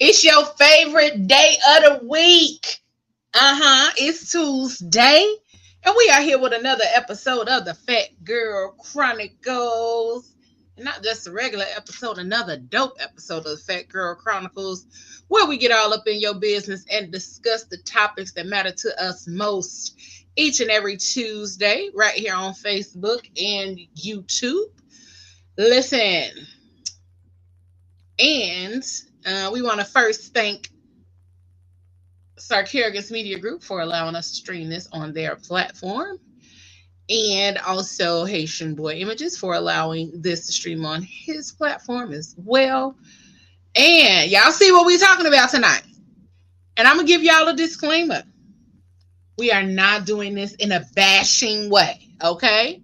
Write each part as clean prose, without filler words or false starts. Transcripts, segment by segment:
It's your favorite day of the week. It's Tuesday. And we are here with another episode of the Phat Girl Chronicles. And not just a regular episode, another dope episode of the Phat Girl Chronicles, where we get all up in your business and discuss the topics that matter to us most each and every Tuesday, right here on Facebook and YouTube. Listen, and we want to first thank Sir Kerrigan's Media Group for allowing us to stream this on their platform. And also Haitian Boy Images for allowing this to stream on his platform as well. And y'all see what we're talking about tonight. And I'm going to give y'all a disclaimer. We are not doing this in a bashing way, okay?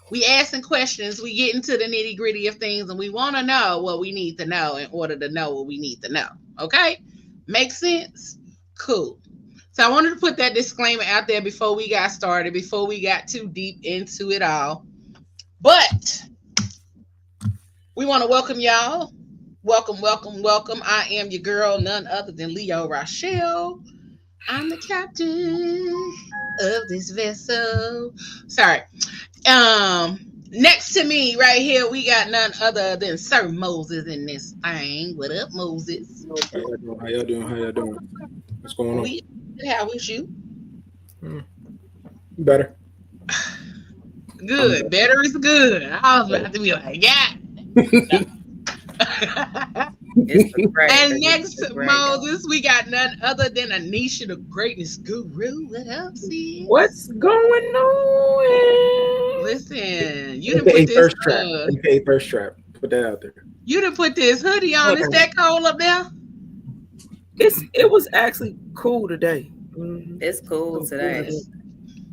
We asking questions, we get into the nitty gritty of things, and we want to know what we need to know in order to know what we need to know, okay? Make sense? Cool. So I wanted to put that disclaimer out there before we got started, before we got too deep into it all. But we want to welcome y'all. Welcome, welcome, welcome. I am your girl, none other than Leo Rochelle. I'm the captain of this vessel. Sorry. Next to me right here, we got none other than Sir Moses in this thing. What up, Moses? How y'all doing? What's going on? How is you? Better. Good. Better is good. I was about to be like, yeah. And next to Moses, we got none other than Anisha, the greatness guru. What up, sis? What's going on? Listen, you didn't put this first trap. Put that out there. You didn't put this hoodie on. Is that cold up there? It was actually cool today. It's cool today.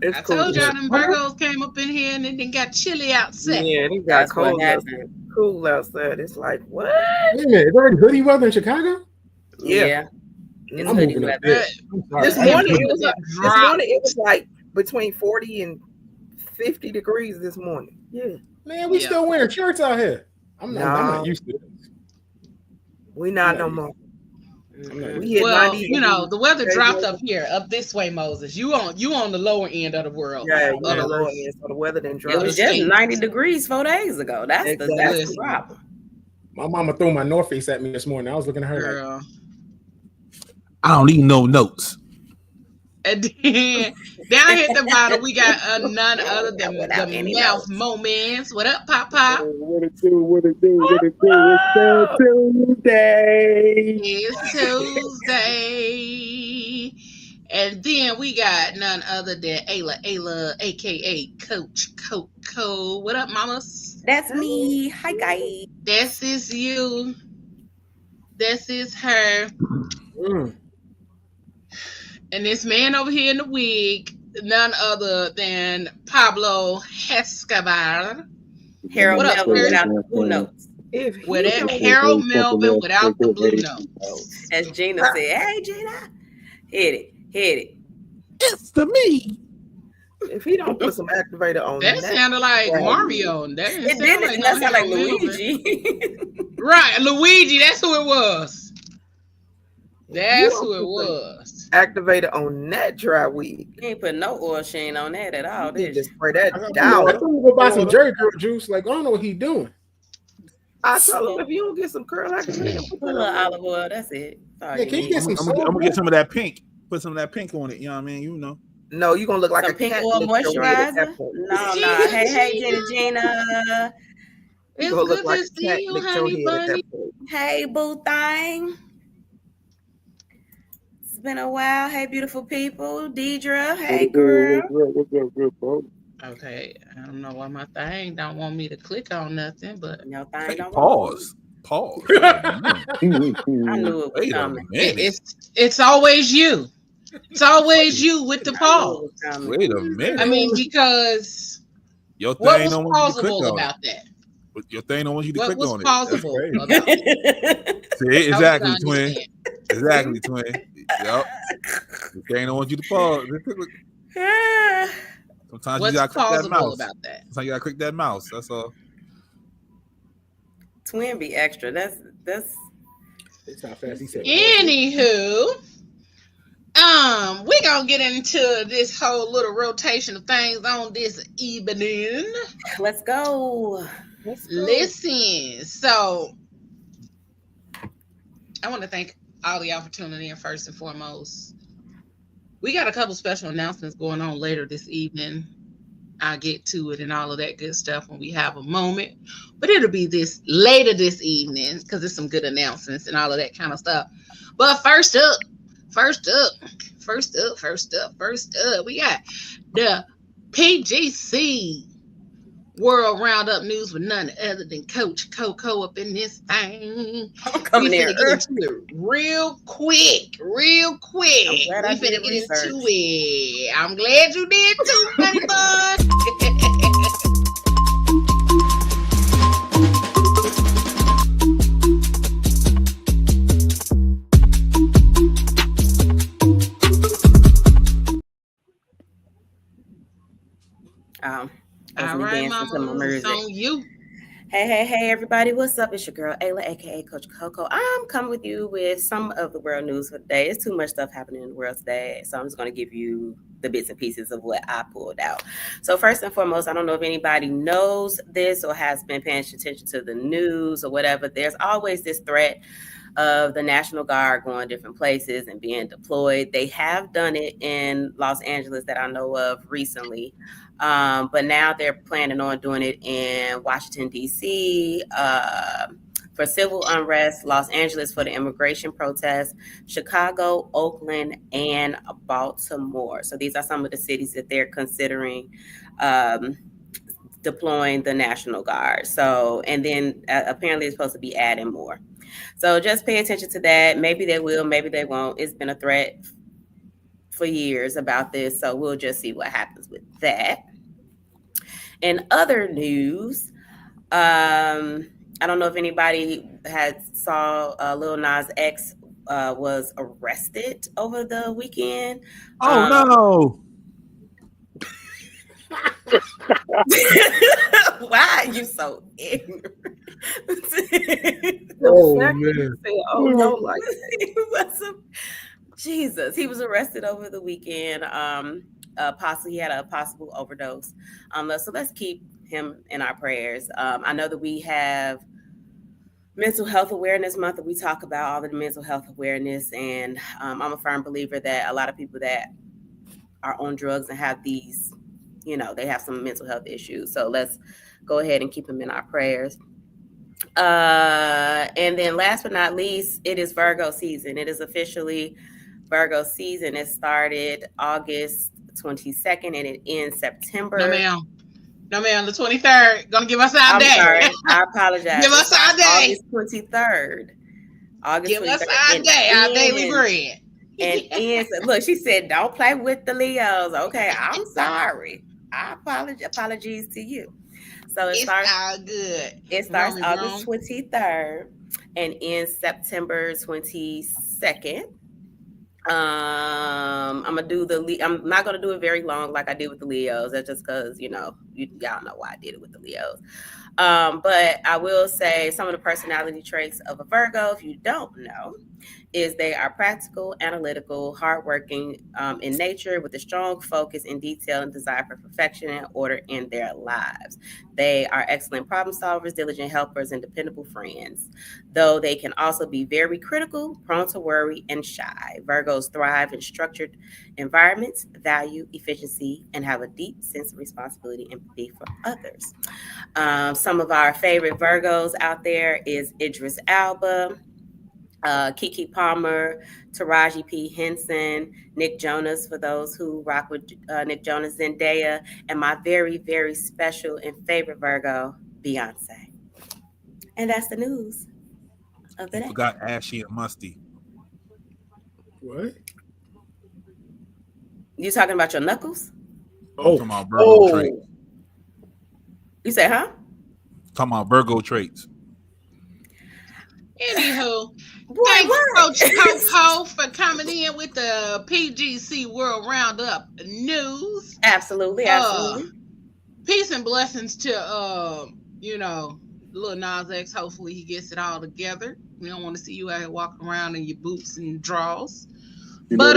I told y'all them Virgos came up in here and it got chilly outside. Yeah, it got cold outside. Cool outside. It's like, what? Wait a minute, is already hoodie weather in Chicago? Yeah. It's hoodie weather. This morning it was like between 40 and 50 degrees this morning. Yeah. Man, we still wearing shirts out here. I'm not used to this. We not no more. Well, you know, the weather dropped up here, up this way, Moses. You on the lower end of the world. Yeah, the lower end. So the weather didn't drop. It was just 90 degrees 4 days ago. That's the problem. My mama threw my North Face at me this morning. I was looking at her. Girl. Like, I don't need no notes. And then down here at the bottom, we got none other than the mouth moments. What up, Pop Pop? What it do? It's Tuesday. It's Tuesday. And then we got none other than Ayla, a.k.a. Coach Coco. What up, mamas? That's me. Hi, guys. This is you. This is her. And this man over here in the wig, none other than Pablo Escobar. Harold Melvin without the blue notes. With that Harold Melvin without the blue notes. As Gina said, hey, Gina. Hit it. It's to me. If he don't put some activator on that sounded like Mario. It didn't. That sounded like Luigi. Right, Luigi. That's who it was. That's who it was. Activator on that dry wig. You ain't put no oil sheen on that at all. You just spray that down. I told him to go buy some Jerry curl juice. Like, I don't know what he's doing. I told him if you don't get some curl activator, put a little olive oil. That's it. Sorry, can you get some? I'm gonna get some of that pink. Put some of that pink on it. You know what I mean? You know. No, you're gonna look like some a pink oil moisturizer. No. Hey, Gina. It's good to see you, honey bunny. Hey, boo thing. It's been a while. Hey, beautiful people. Deidre. Hey, girl. What's up, good folks? Okay, I don't know why my thing don't want me to click on nothing, but your thing don't pause. I knew it was coming. It's always you. It's always you with the pause. Wait a minute. I mean, because your thing what was plausible about that? Your thing don't want you to click on it. What was plausible about it? See, exactly, twin. Exactly, twin. Yep. Your thing don't want you to pause. Sometimes What's you gotta click that mouse. About that? Sometimes you gotta click that mouse. That's all. Twin be extra. That's That's how fast he said. Anywho, we gonna get into this whole little rotation of things on this evening. Let's go. Listen, so I want to thank all of y'all for tuning in first and foremost. We got a couple special announcements going on later this evening. I'll get to it and all of that good stuff when we have a moment. But it'll be this later this evening because there's some good announcements and all of that kind of stuff. But first up, we got the PGC World Roundup News with none other than Coach Coco up in this thing. I'm coming we in finna get into it real quick. We finna get research. into it. I'm glad you did too, honey bun. All right, mama, it's on you. Hey, everybody. What's up? It's your girl, Ayla, a.k.a. Coach Coco. I'm coming with you with some of the world news for today. It's too much stuff happening in the world today, so I'm just going to give you the bits and pieces of what I pulled out. So first and foremost, I don't know if anybody knows this or has been paying attention to the news or whatever. There's always this threat of the National Guard going different places and being deployed. They have done it in Los Angeles that I know of recently. But now they're planning on doing it in Washington, D.C., for civil unrest, Los Angeles for the immigration protests, Chicago, Oakland, and Baltimore. So these are some of the cities that they're considering deploying the National Guard. So, and then apparently it's supposed to be adding more. So just pay attention to that. Maybe they will, maybe they won't. It's been a threat for years about this, so we'll just see what happens with that. In other news, I don't know if anybody had saw Lil Nas X was arrested over the weekend. Oh no! Why are you so ignorant? Oh man! Oh no! Like Jesus, he was arrested over the weekend. He had a possible overdose. So let's keep him in our prayers. I know that we have Mental Health Awareness Month, that we talk about all of the mental health awareness, and I'm a firm believer that a lot of people that are on drugs and have these, they have some mental health issues. So let's go ahead and keep them in our prayers. And then last but not least, it is Virgo season. It is officially Virgo season. It started August 22nd and it ends September. No, ma'am. The 23rd. Gonna give us our day. Sorry. I apologize. Give us our day. August 23rd. Give us our day. Our daily bread. And ends. Look, she said, "Don't play with the Leos." Okay, I'm sorry. I apologies to you. So it starts all good. It starts August 23rd and ends September 22nd. I'm not gonna do it very long like I did with the Leos. That's just because y'all know why I did it with the Leos. But I will say some of the personality traits of a Virgo, if you don't know, is they are practical, analytical, hardworking in nature, with a strong focus in detail and desire for perfection and order in their lives. They are excellent problem solvers, diligent helpers, and dependable friends, though they can also be very critical, prone to worry, and shy. Virgos thrive in structured environments, value efficiency, and have a deep sense of responsibility and empathy for others. Some of our favorite Virgos out there is Idris Elba, Keke Palmer, Taraji P. Henson, Nick Jonas, for those who rock with Nick Jonas, Zendaya, and my very, very special and favorite Virgo, Beyonce. And that's the news of the day. Forgot Ashy and Musty. what? You talking about your knuckles? Oh, talking about Virgo traits. You say, huh? Talking about Virgo traits. Anywho, thank you, Coach Coco, for coming in with the PGC World Roundup news. Absolutely. Peace and blessings to Lil Nas X, hopefully he gets it all together. We don't want to see you out here walking around in your boots and drawers. But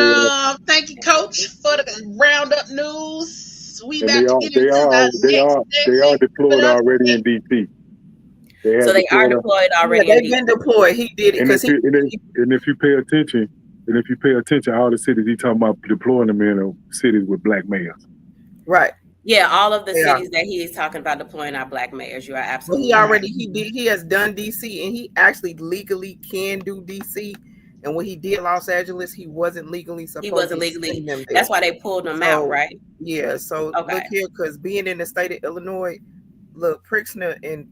thank you, Coach, for the roundup news. We And about to get into the they are next deployed segment. already in DC. So they are deployed already. Yeah, they've been deployed. He did it because if you pay attention, all the cities he talking about deploying them in cities with black mayors. Right. Yeah, all of the cities that he is talking about deploying are black mayors. You are absolutely right. He has done DC, and he actually legally can do DC. And when he did Los Angeles, he wasn't legally supposed. He wasn't legally. That's why they pulled him out, right? Yeah. So look here, because being in the state of Illinois, look, Pritzker and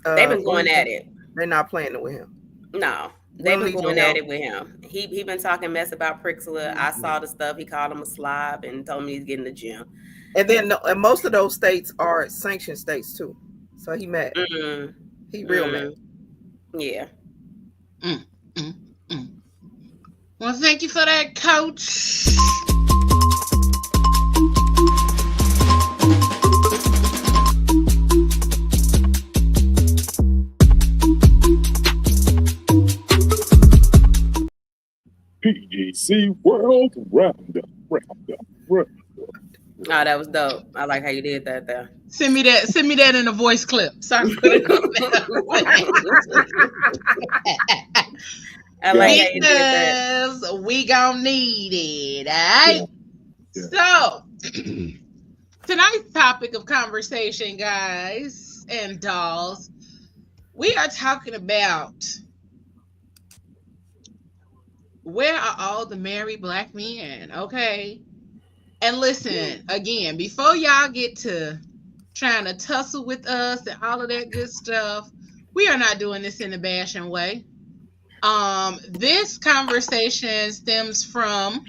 they've been going at it. They're not playing it with him. No, they've been going at it with him. He been talking mess about Pritzker. I saw the stuff. He called him a slob and told me he's getting the gym. And then and most of those states are sanctioned states too. So he mad. He real mad. Yeah. Well, thank you for that, Coach. PGC World Roundup. Oh, that was dope. I like how you did that there. Send me that in a voice clip. So I put it on there. I like how you did that. Because we gonna need it, all right? Yeah. So tonight's topic of conversation, guys and dolls, we are talking about where are all the married black men, okay? And listen, again, before y'all get to trying to tussle with us and all of that good stuff, we are not doing this in a bashing way. This conversation stems from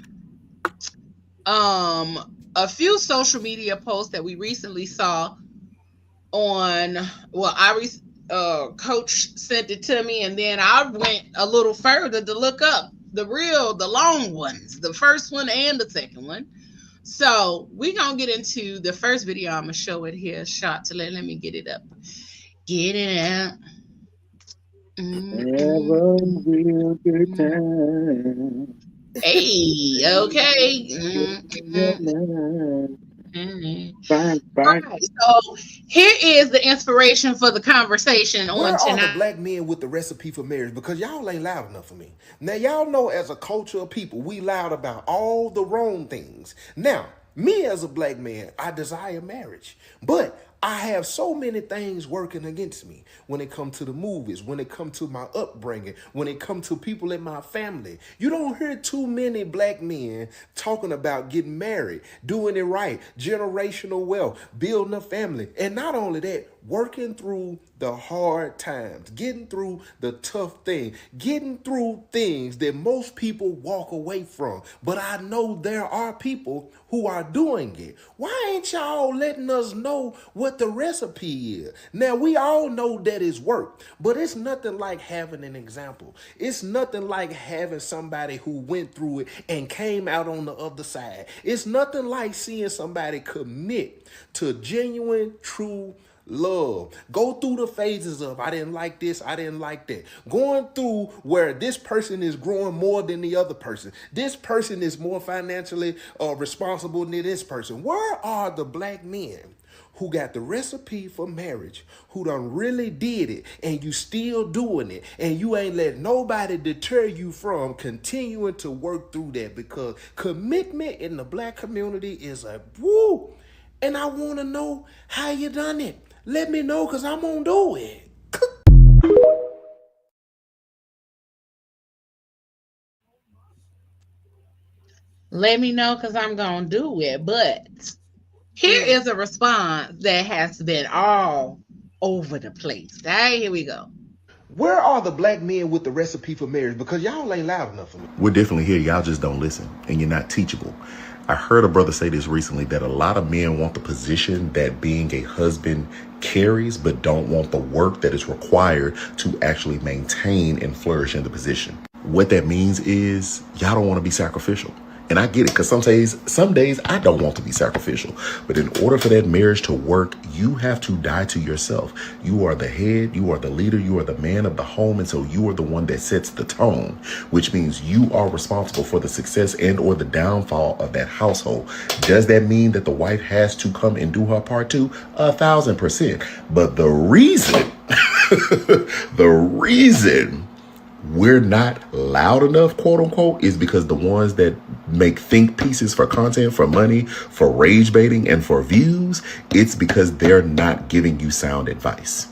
a few social media posts that we recently saw on, Coach sent it to me, and then I went a little further to look up the long ones, the first one and the second one. So we're going to get into the first video. I'm going to show it here. Shot to let me get it up. Get it out. Hey, okay. Right, so here is the inspiration for the conversation on tonight. Where are the black men with the recipe for marriage? Because y'all ain't loud enough for me. Now, y'all know as a culture of people, we loud about all the wrong things. Now, me as a black man, I desire marriage. But I have so many things working against me when it comes to the movies, when it comes to my upbringing, when it comes to people in my family. You don't hear too many black men talking about getting married, doing it right, generational wealth, building a family. And not only that, working through the hard times, getting through the tough thing, getting through things that most people walk away from. But I know there are people who are doing it. Why ain't y'all letting us know what the recipe is? Now, we all know that it's work, but it's nothing like having an example. It's nothing like having somebody who went through it and came out on the other side. It's nothing like seeing somebody commit to genuine, true love. Go through the phases of I didn't like this, I didn't like that. Going through where this person is growing more than the other person. This person is more financially responsible than this person. Where are the black men who got the recipe for marriage, who done really did it, and you still doing it, and you ain't let nobody deter you from continuing to work through that? Because commitment in the black community is a woo. And I want to know how you done it. Let me know, because I'm going to do it. Let me know, because I'm going to do it. But here is a response that has been all over the place. All right, here we go. Where are the black men with the recipe for marriage? Because y'all ain't loud enough for me. We're definitely here. Y'all just don't listen, and you're not teachable. I heard a brother say this recently, that a lot of men want the position that being a husband carries, but don't want the work that is required to actually maintain and flourish in the position. What that means is y'all don't want to be sacrificial. And I get it, because some days I don't want to be sacrificial. But in order for that marriage to work, you have to die to yourself. You are the head, you are the leader, you are the man of the home. And so you are the one that sets the tone, which means you are responsible for the success and or the downfall of that household. Does that mean that the wife has to come and do her part too? 1,000%. But the reason, the reason we're not loud enough, quote unquote, is because the ones that make think pieces for content, for money, for rage baiting, and for views, it's because they're not giving you sound advice.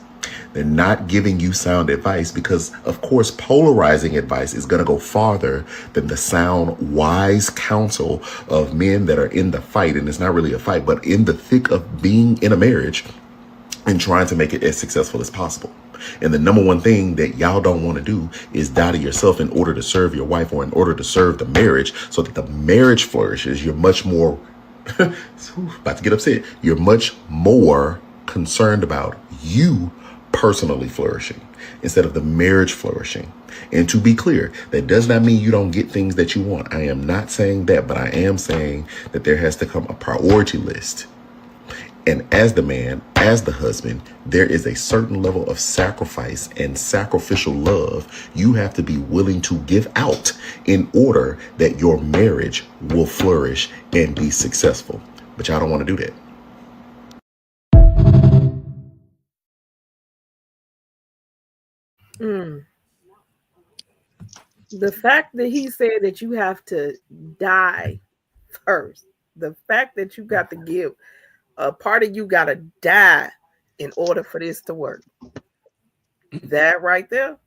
They're not giving you sound advice because, of course, polarizing advice is going to go farther than the sound, wise counsel of men that are in the fight. And it's not really a fight, but in the thick of being in a marriage and trying to make it as successful as possible. And the number one thing that y'all don't want to do is die to yourself in order to serve your wife or in order to serve the marriage so that the marriage flourishes. You're much more, about to get upset, you're much more concerned about you personally flourishing instead of the marriage flourishing. And to be clear, that does not mean you don't get things that you want. I am not saying that, but I am saying that there has to come a priority list. And as the man, as the husband, there is a certain level of sacrifice and sacrificial love you have to be willing to give out in order that your marriage will flourish and be successful. But y'all don't want to do that. The fact that he said that you have to die first, the fact that you got to give a part of you got to die in order for this to work. That right there.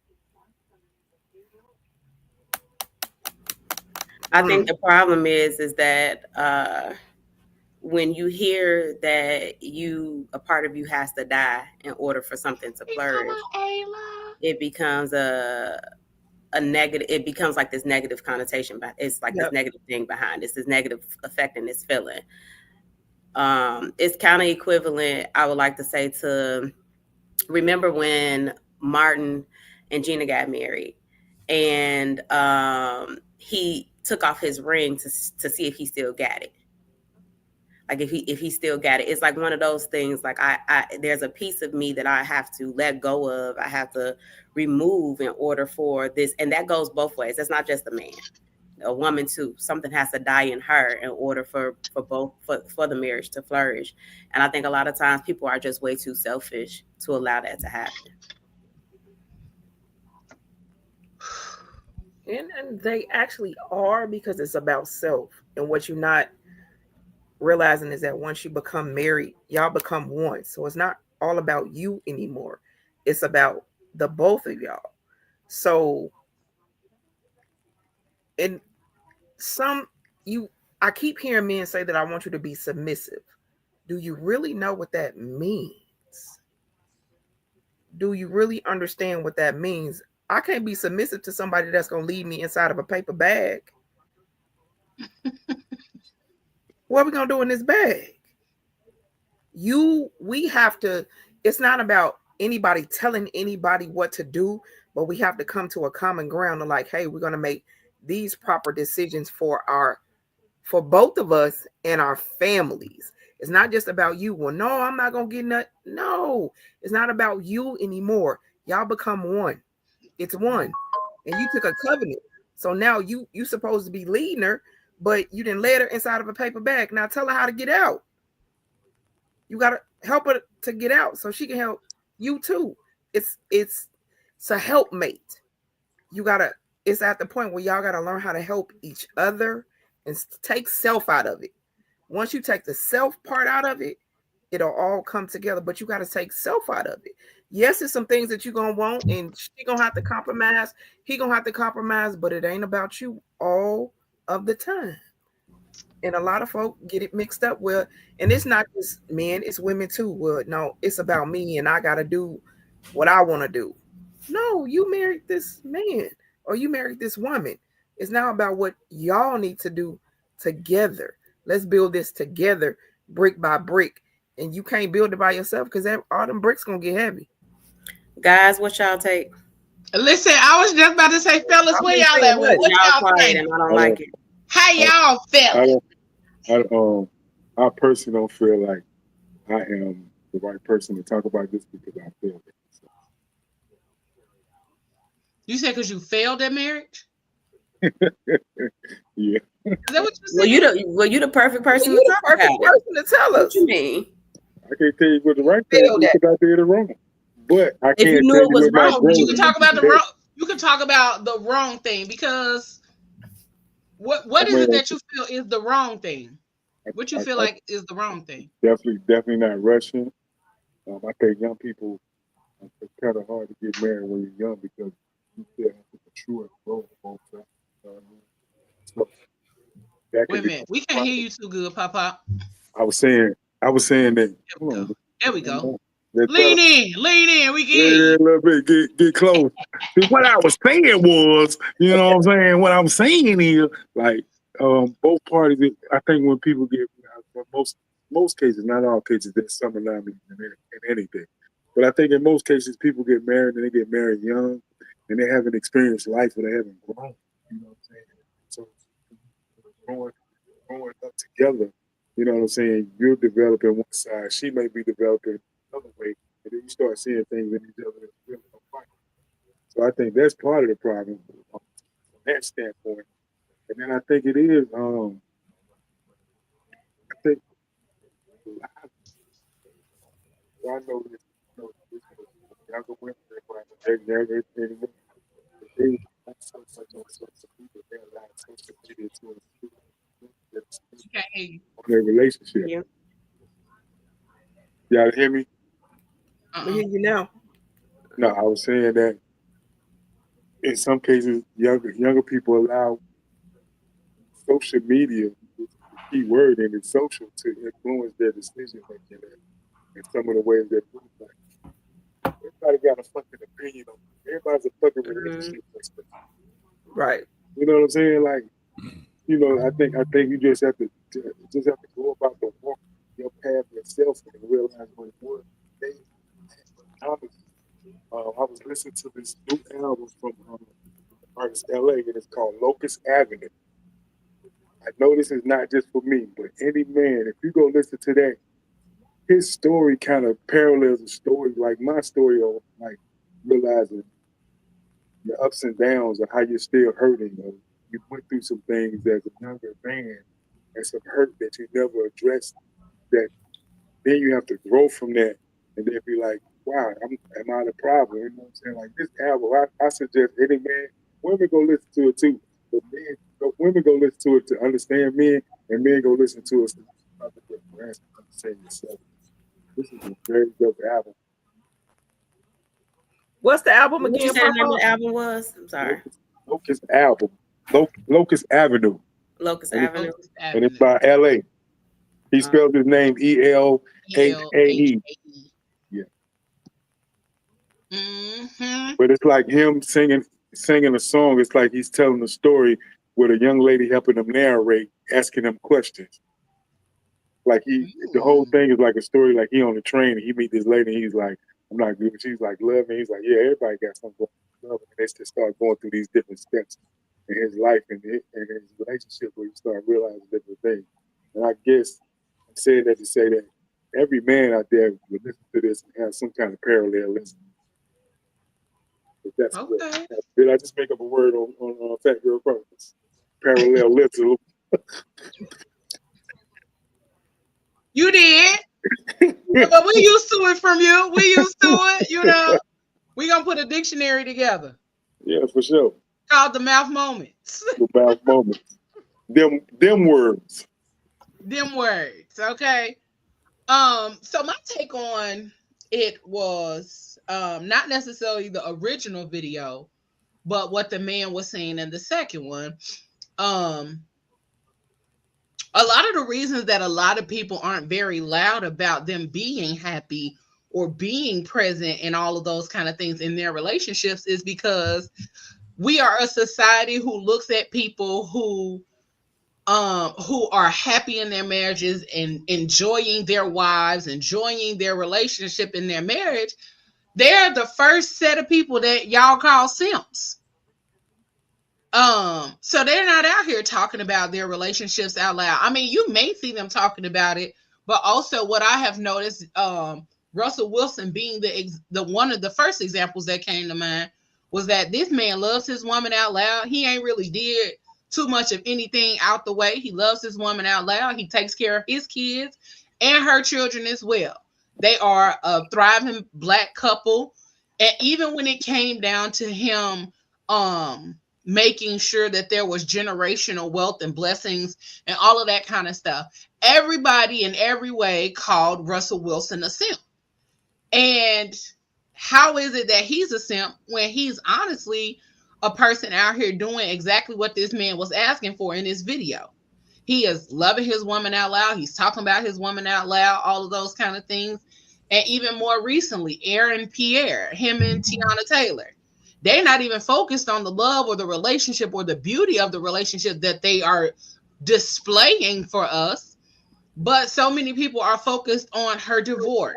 I think the problem is that when you hear that a part of you has to die in order for something to flourish, it becomes a negative. It becomes like this negative connotation, but it's like this negative thing behind this negative effect and this feeling. It's kind of equivalent, I would like to say, to remember when Martin and Gina got married, and he took off his ring to see if he still got it. Like if he still got it. It's like one of those things. Like I there's a piece of me that I have to let go of. I have to remove in order for this, and that goes both ways. That's not just the man. A woman too. Something has to die in her in order for the marriage to flourish. And I think a lot of times people are just way too selfish to allow that to happen. And they actually are, because it's about self. And what you're not realizing is that once you become married, y'all become one. So it's not all about you anymore. It's about the both of y'all. So and I keep hearing men say that I want you to be submissive. Do you really know what that means? Do you really understand what that means? I can't be submissive to somebody that's going to leave me inside of a paper bag. What are we going to do in this bag? We have to, it's not about anybody telling anybody what to do, but we have to come to a common ground of like, hey, we're going to make these proper decisions for both of us and our families. It's not just about you. Well, no, I'm not going to get nothing. No, it's not about you anymore. Y'all become one. It's one. And you took a covenant. So now you supposed to be leading her, but you didn't let her inside of a paper bag. Now tell her how to get out. You got to help her to get out so she can help you too. It's a helpmate. It's at the point where y'all got to learn how to help each other and take self out of it. Once you take the self part out of it, it'll all come together, but you got to take self out of it. Yes, there's some things that you're going to want, and she going to have to compromise. He going to have to compromise, but it ain't about you all of the time. And a lot of folk get it mixed up. Well, and it's not just men, it's women too. Well, no, it's about me and I got to do what I want to do. No, you married this man or you married this woman. It's now about what y'all need to do together. Let's build this together, brick by brick. And you can't build it by yourself because all them bricks going to get heavy. Guys, what y'all take? Listen, I was just about to say, fellas, where y'all at? What y'all quiet think? and I don't like it. How y'all feeling? I personally don't feel like I am the right person to talk about this because I feel it. So. You said because you failed at marriage? Yeah. Is that what you Well, said? you the perfect person You to the talk perfect about it. person to tell What us. you mean? I can't tell you what the right thing Feel is that. because I did it wrong. But I If you can't knew tell it you was what my wrong, But growth you you can is. talk about the That, wrong. You can talk about the wrong thing because I what is it mean, that you feel is the wrong thing? What you feel I like is the wrong thing? definitely not rushing. I think young people, it's kind of hard to get married when you're young because you still have to mature and grow both sides. You know what I mean? So that Wait can a be minute. We can't hear you too good, Papa. I was saying, that. There we Hold go. on, There we go. that's better. Lean in. Lean in. We can hear Yeah, you. a little bit, get close. See, what I was saying was, you know what I'm saying? What I'm saying is, like, both parties. I think when people get, most cases, not all cases, there's some alignment in anything. But I think in most cases, people get married and they get married young, and they haven't experienced life or they haven't grown. You know what I'm saying? So growing up together, you know what I'm saying? You're developing one side, she may be developing another way, and then you start seeing things in each other that really don't like. So I think that's part of the problem from that standpoint. And then I think it is, I think a lot of, I know this, younger women, they so much on social media, they allow social media to influence We can't hear you. their relationship. Yeah. Y'all hear me? We hear you now. No, I was saying that in some cases, younger people allow social media, which is the key word in it, social, to influence their decision making and some of the ways they move. Like everybody got a fucking opinion on it. Everybody's a fucking relationship expert. Right. You know what I'm saying? Like, I think you just have to go about the walk your path yourself and realize what it was. I was listening to this new album from artist LA, and it's called Locust Avenue. I know this is not just for me, but any man, if you go listen to that, his story kind of parallels a story like my story of like realizing the ups and downs of how you're still hurting. Or you went through some things as a younger man and some hurt that you never addressed. That then you have to grow from that and then be like, wow, am I the problem? You know what I'm saying? Like this album, I suggest any man, women go listen to it too. But women go listen to it to understand men, and men go listen to it to understand yourself. This is a very dope album. What's the album What you again, said the name of Papa? the album was? I'm sorry. Locust album, Locust Avenue, Locust and Avenue. Locust it's Avenue. by LA. He spelled his name ELHAE. ELHAE. Yeah, Mm-hmm. but it's like him singing a song. It's like he's telling a story with a young lady helping him narrate, asking him questions. Like the whole thing is like a story. Like he on the train and he meet this lady. And he's like, I'm not good. She's like, love me. He's like, yeah, everybody got something going on. And they just start going through these different steps in his life and his relationship where you start realizing different things. And I guess I'm saying that to say that every man out there would listen to this and have some kind of parallelism. But that's what. Okay. Did I just make up a word on Phat Girl Chronicles? Parallelism. You did. But we used to it from you. We used to it, We gonna put a dictionary together Yeah, for sure. called the mouth moments. About moments. Them words. Them words, okay. So my take on it was not necessarily the original video, but what the man was saying in the second one. Um, a lot of the reasons that a lot of people aren't very loud about them being happy or being present and all of those kind of things in their relationships is because we are a society who looks at people who are happy in their marriages and enjoying their wives, enjoying their relationship in their marriage. They're the first set of people that y'all call simps. So they're not out here talking about their relationships out loud. I mean, you may see them talking about it, but also what I have noticed, Russell Wilson being the one of the first examples that came to mind was that this man loves his woman out loud. He ain't really did too much of anything out the way. He loves his woman out loud. He takes care of his kids and her children as well. They are a thriving black couple. And even when it came down to him, making sure that there was generational wealth and blessings and all of that kind of stuff, everybody in every way called Russell Wilson a simp. And how is it that he's a simp when he's honestly a person out here doing exactly what this man was asking for in this video? He is loving his woman out loud. He's talking about his woman out loud, all of those kind of things. And even more recently, Aaron Pierre, him and Tiana Taylor, they're not even focused on the love or the relationship or the beauty of the relationship that they are displaying for us. But so many people are focused on her divorce,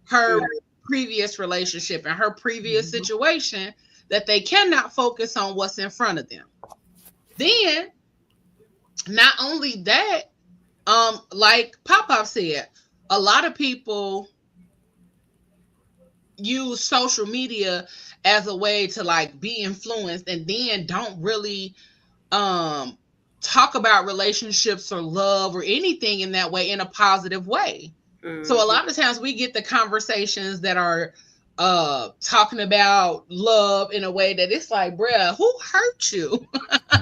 her previous relationship, and her previous situation that they cannot focus on what's in front of them. Then, not only that, like Pop said, a lot of people use social media as a way to like be influenced and then don't really talk about relationships or love or anything in that way in a positive way. So a lot of times we get the conversations that are talking about love in a way that it's like, bruh, who hurt you?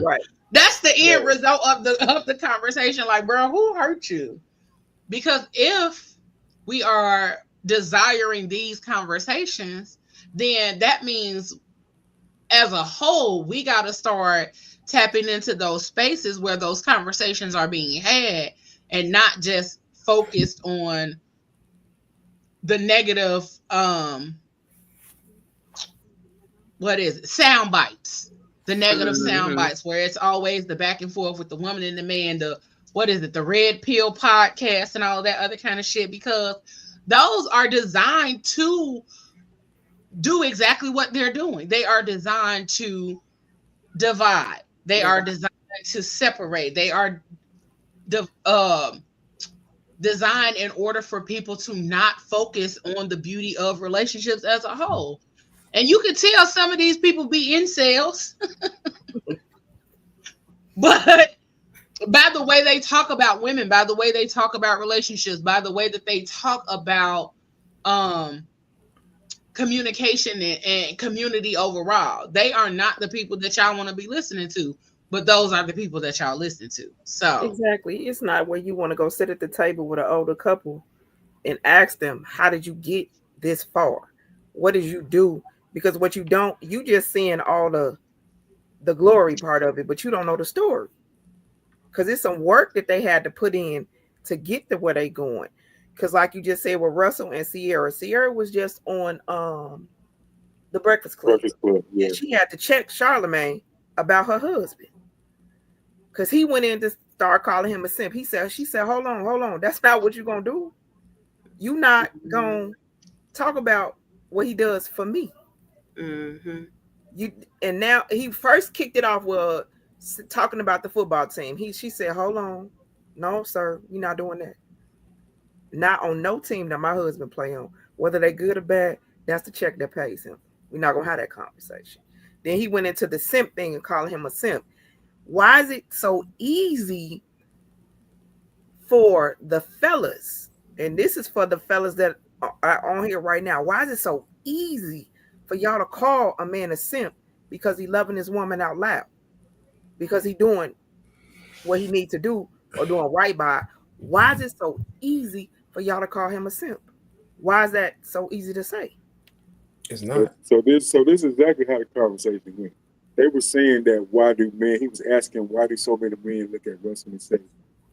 Right. That's the end result of the conversation. Like, bro, who hurt you? Because if we are desiring these conversations, then that means as a whole, we got to start tapping into those spaces where those conversations are being had and not just focused on the negative, what is it? Sound bites. The negative sound bites where it's always the back and forth with the woman and the man, the what is it, the red pill podcast and all of that other kind of shit, because those are designed to do exactly what they're doing. They are designed to divide. They are designed to separate. They are designed in order for people to not focus on the beauty of relationships as a whole. And you can tell some of these people be incels. But by the way they talk about women, by the way they talk about relationships, by the way that they talk about communication and community overall, they are not the people that y'all want to be listening to, but those are the people that y'all listen to. So exactly, it's not where you want to go sit at the table with an older couple and ask them, how did you get this far? What did you do? Because what you don't, you just seeing all the glory part of it, but you don't know the story. Because it's some work that they had to put in to get to where they going. Because like you just said with Russell and Sierra was just on the Breakfast Club. Yeah. And she had to check Charlamagne about her husband. Because he went in to start calling him a simp. She said, hold on. That's not what you're going to do. You not going to talk about what he does for me. And now he first kicked it off with talking about the football team. She said, hold on. No, sir, you're not doing that. Not on no team that my husband play on. Whether they good or bad, that's the check that pays him. We're not going to have that conversation. Then he went into the simp thing and calling him a simp. Why is it so easy for the fellas? And this is for the fellas that are on here right now. Why is it so easy for y'all to call a man a simp because he loving his woman out loud? Because he doing what he needs to do or doing right by. Why is it so easy for y'all to call him a simp? Why is that so easy to say? It's not. So this is exactly how the conversation went. They were saying that he was asking why do so many men look at Russell and say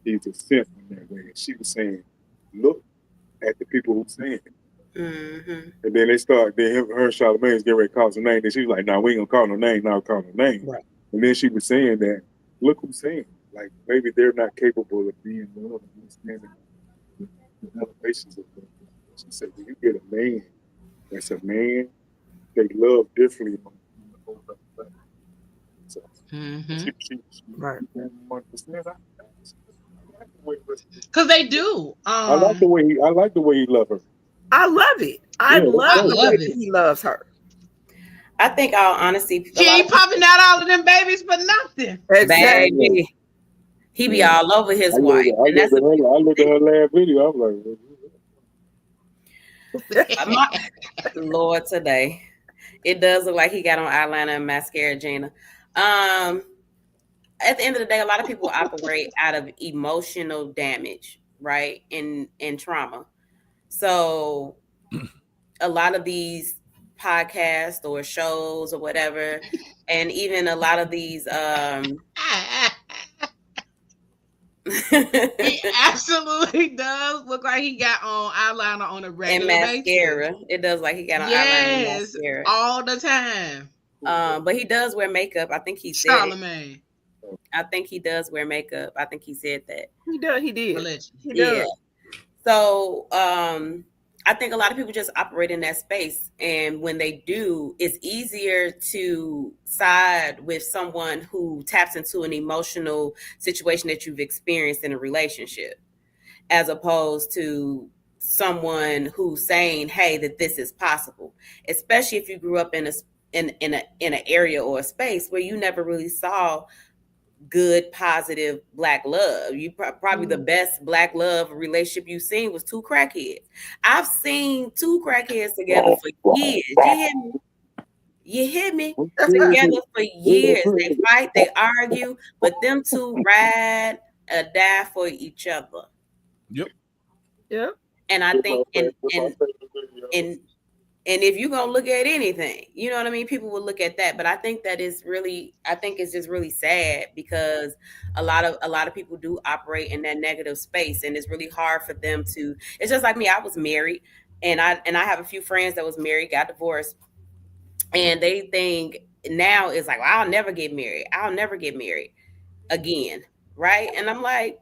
he's a simp in that way. And she was saying, look at the people who saying it. And then her and Charlamagne's getting ready to call some name. And she was like, no, we ain't gonna call no name, not call no name. Right. And then she was saying that, look who's saying it. Like maybe they're not capable of being loved and understanding the elevations of love. She said, when you get a man that's a man, they love differently on the whole other level. So Mm-hmm. Right. 1%. Because they do. I like the way he. I like the way he love her. I love it. I Yeah, that's I love the dope. way love that it. he loves her. I think, all honesty, a She lot ain't of people, popping out all of them babies for nothing. Yeah, I know. Exactly. baby, he be Yeah. all over his I looked. wife, I and that's looked at her. I looked at her last video. I was like, my Lord today. It does look like he got on eyeliner and mascara, Gina. At the end of the day, a lot of people operate out of emotional damage, right? And trauma. So a lot of these podcasts or shows or whatever, and even a lot of these He absolutely does look like he got on eyeliner on a and regular basis. mascara. It does like he got on eyeliner and Yes, mascara. all the time. But he does wear makeup. I think he said it. Charlemagne, I think he does wear makeup. I think he said that. He does. He did. allegedly. He Yeah. does. So I think a lot of people just operate in that space. And when they do, it's easier to side with someone who taps into an emotional situation that you've experienced in a relationship, as opposed to someone who's saying, hey, that this is possible, especially if you grew up in an area or a space where you never really saw good, positive black love. You probably the best black love relationship you've seen was two crackheads. I've seen two crackheads together for years. You hear me? You hear me? Together for years. They fight, they argue, but them two ride or die for each other. Yep. Yep. And I think and and and if you're gonna look at anything, you know what I mean, people will look at that. But I think I think it's just really sad because a lot of people do operate in that negative space, and it's really hard for them to. It's just like me. I was married, and I have a few friends that was married, got divorced, and they think now it's like, well, I'll never get married. I'll never get married again, right? And I'm like,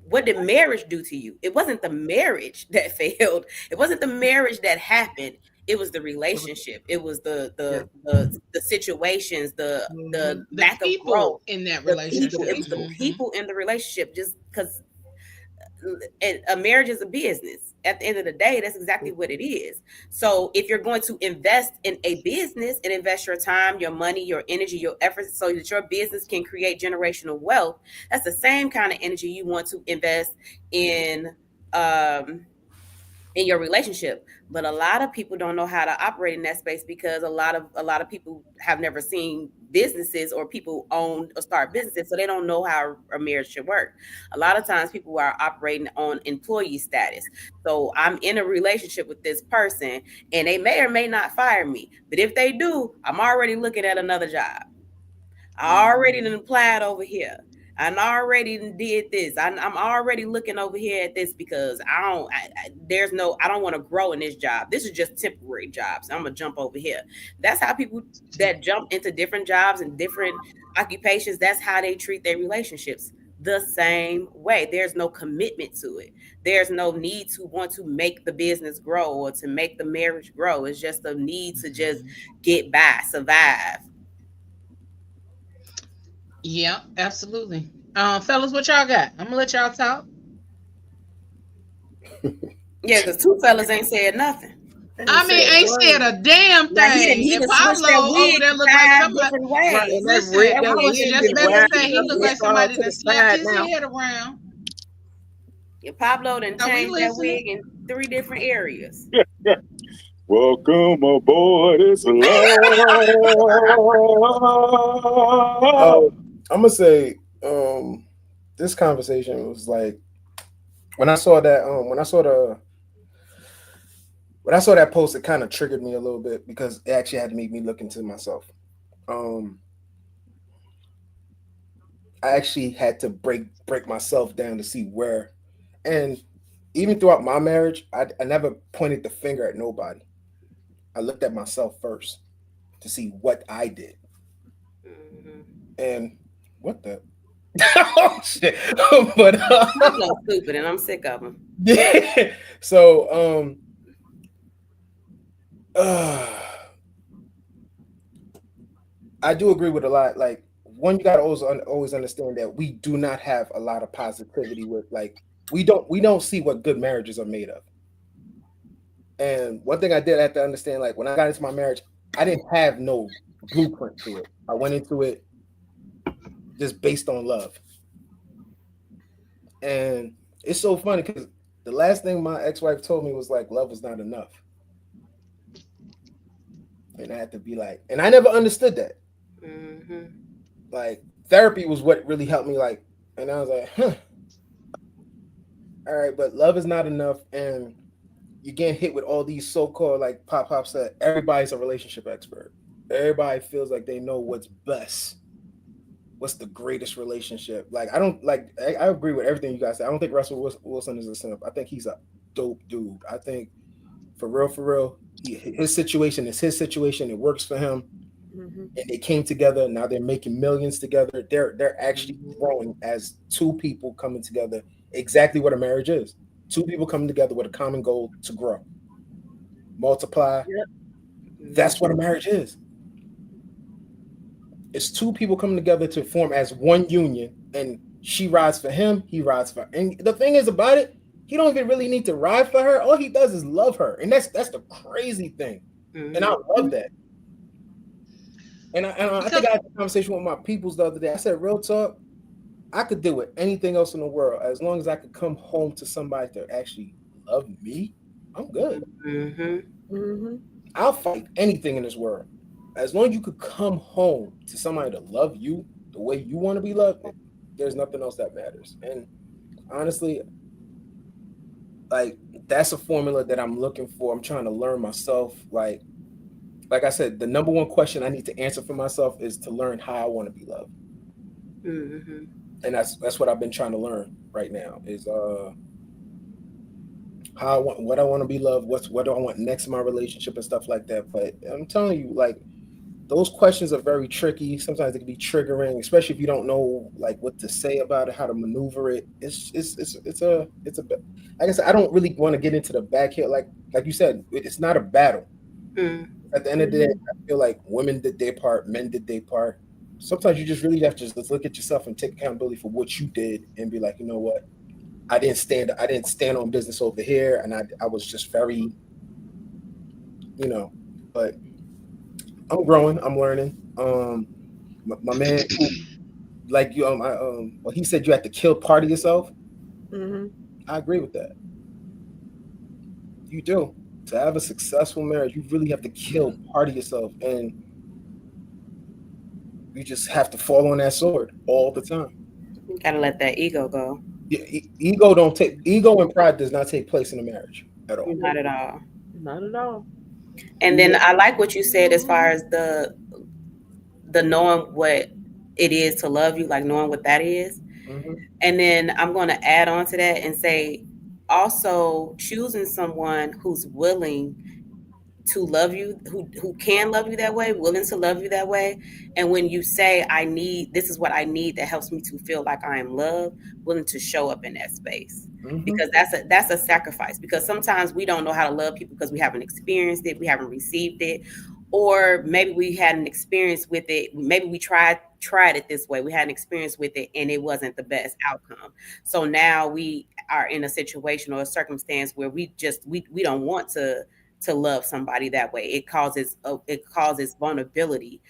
what did marriage do to you? It wasn't the marriage that failed. It wasn't the marriage that happened. It was the relationship. It was the situations, the The lack of growth. people in that The relationship. people. It was the Mhm. people in the relationship. Just because a marriage is a business. At the end of the day, that's exactly what it is. So if you're going to invest in a business and invest your time, your money, your energy, your efforts so that your business can create generational wealth, that's the same kind of energy you want to invest um in your relationship. But a lot of people don't know how to operate in that space because a lot of people have never seen businesses or people own or start businesses, so they don't know how a marriage should work. A lot of times people are operating on employee status. So I'm in a relationship with this person and they may or may not fire me, but if they do, I'm already looking at another job. I already done applied over here. I already did this. I'm already looking over here at this because I don't want to grow in this job. This is just temporary jobs. I'm gonna jump over here. That's how people that jump into different jobs and different occupations. That's how they treat their relationships. The same way. There's no commitment to it. There's no need to want to make the business grow or to make the marriage grow. It's just a need to just get by, survive. Yeah, absolutely. Fellas, what y'all got? I'm gonna let y'all talk. Yeah, because two fellas ain't said nothing. I mean, ain't said a damn Now he thing. And done switched that Pablo over wig there look like 5 somebody. different Right. ways. And that's Listen, red. I That was wig just been about to wrapped say he up. looked like It's all somebody to that the slapped side his now. head around. Yeah, Pablo done Are we changed that listening? wig in 3 different areas. welcome aboard. It's love. I'm gonna say this conversation was like when I saw that when I saw that post, it kind of triggered me a little bit because it actually had to make me look into myself. I actually had to break myself down to see where, and even throughout my marriage, I never pointed the finger at nobody. I looked at myself first to see what I did. Mm-hmm. And what the oh shit. But Pablo's stupid and I'm sick of him. yeah. So I do agree with a lot. Like one, you gotta always understand that we do not have a lot of positivity with like we don't see what good marriages are made of. And one thing I did have to understand, like when I got into my marriage, I didn't have no blueprint to it. I went into it just based on love. And it's so funny because the last thing my ex-wife told me was like, love is not enough. And I had to be like, and I never understood that. Mm-hmm. Like therapy was what really helped me. Like, and I was like, huh, all right, but love is not enough. And you get hit with all these so-called, like Pop said, everybody's a relationship expert. Everybody feels like they know what's best. What's the greatest relationship? Like, I don't like. I agree with everything you guys said. I don't think Russell Wilson is a simp. I think he's a dope dude. I think for real, his situation is his situation. It works for him, Mhm. and they came together. Now they're making millions together. They're actually growing as two people coming together. Exactly what a marriage is. Two people coming together with a common goal to grow, multiply. Yep. That's what a marriage is. It's two people coming together to form as one union, and she rides for him, he rides for her. And the thing is about it, he don't even really need to ride for her. All he does is love her, and that's the crazy thing. Mm-hmm. And I love that. And I think I had a conversation with my peoples the other day. I said, real talk, I could deal with anything else in the world as long as I could come home to somebody that actually love me. I'm good. Mm-hmm. Mhm. I'll fight anything in this world. As long as you could come home to somebody to love you the way you want to be loved, there's nothing else that matters. And honestly, like that's a formula that I'm looking for. I'm trying to learn myself. Like I said, the number one question I need to answer for myself is to learn how I want to be loved. Mm-hmm. And that's what I've been trying to learn right now is how I want what I want to be loved, what do I want next in my relationship and stuff like that. But I'm telling you, like those questions are very tricky. Sometimes they can be triggering, especially if you don't know like what to say about it, how to maneuver it. It's a like I said, I don't really want to get into the back here. Like you said, it's not a battle. Mm-hmm. At the end of the day, I feel like women did their part, men did their part. Sometimes you just really have to just look at yourself and take accountability for what you did and be like, you know what? I didn't stand on business over here, and I was just very, but I'm growing, I'm learning. My man, who, like you, well, he said you have to kill part of yourself. Mhm. I agree with that. You do. To have a successful marriage, you really have to kill part of yourself, and you just have to fall on that sword all the time. Gotta let that ego go. Ego and pride does not take place in a marriage at all. Not at all. Not at all. And then I like what you said as far as the knowing what it is to love you, like knowing what that is. Mm-hmm. And then I'm going to add on to that and say also choosing someone who's willing to love you, who can love you that way, willing to love you that way. And when you say I need, this is what I need that helps me to feel like I am loved, willing to show up in that space. Mm-hmm. Because that's a sacrifice, because sometimes we don't know how to love people because we haven't experienced it, we haven't received it, or maybe we had an experience with it, maybe we tried it this way, we had an experience with it and it wasn't the best outcome. So now we are in a situation or a circumstance where we don't want to love somebody that way. It causes vulnerability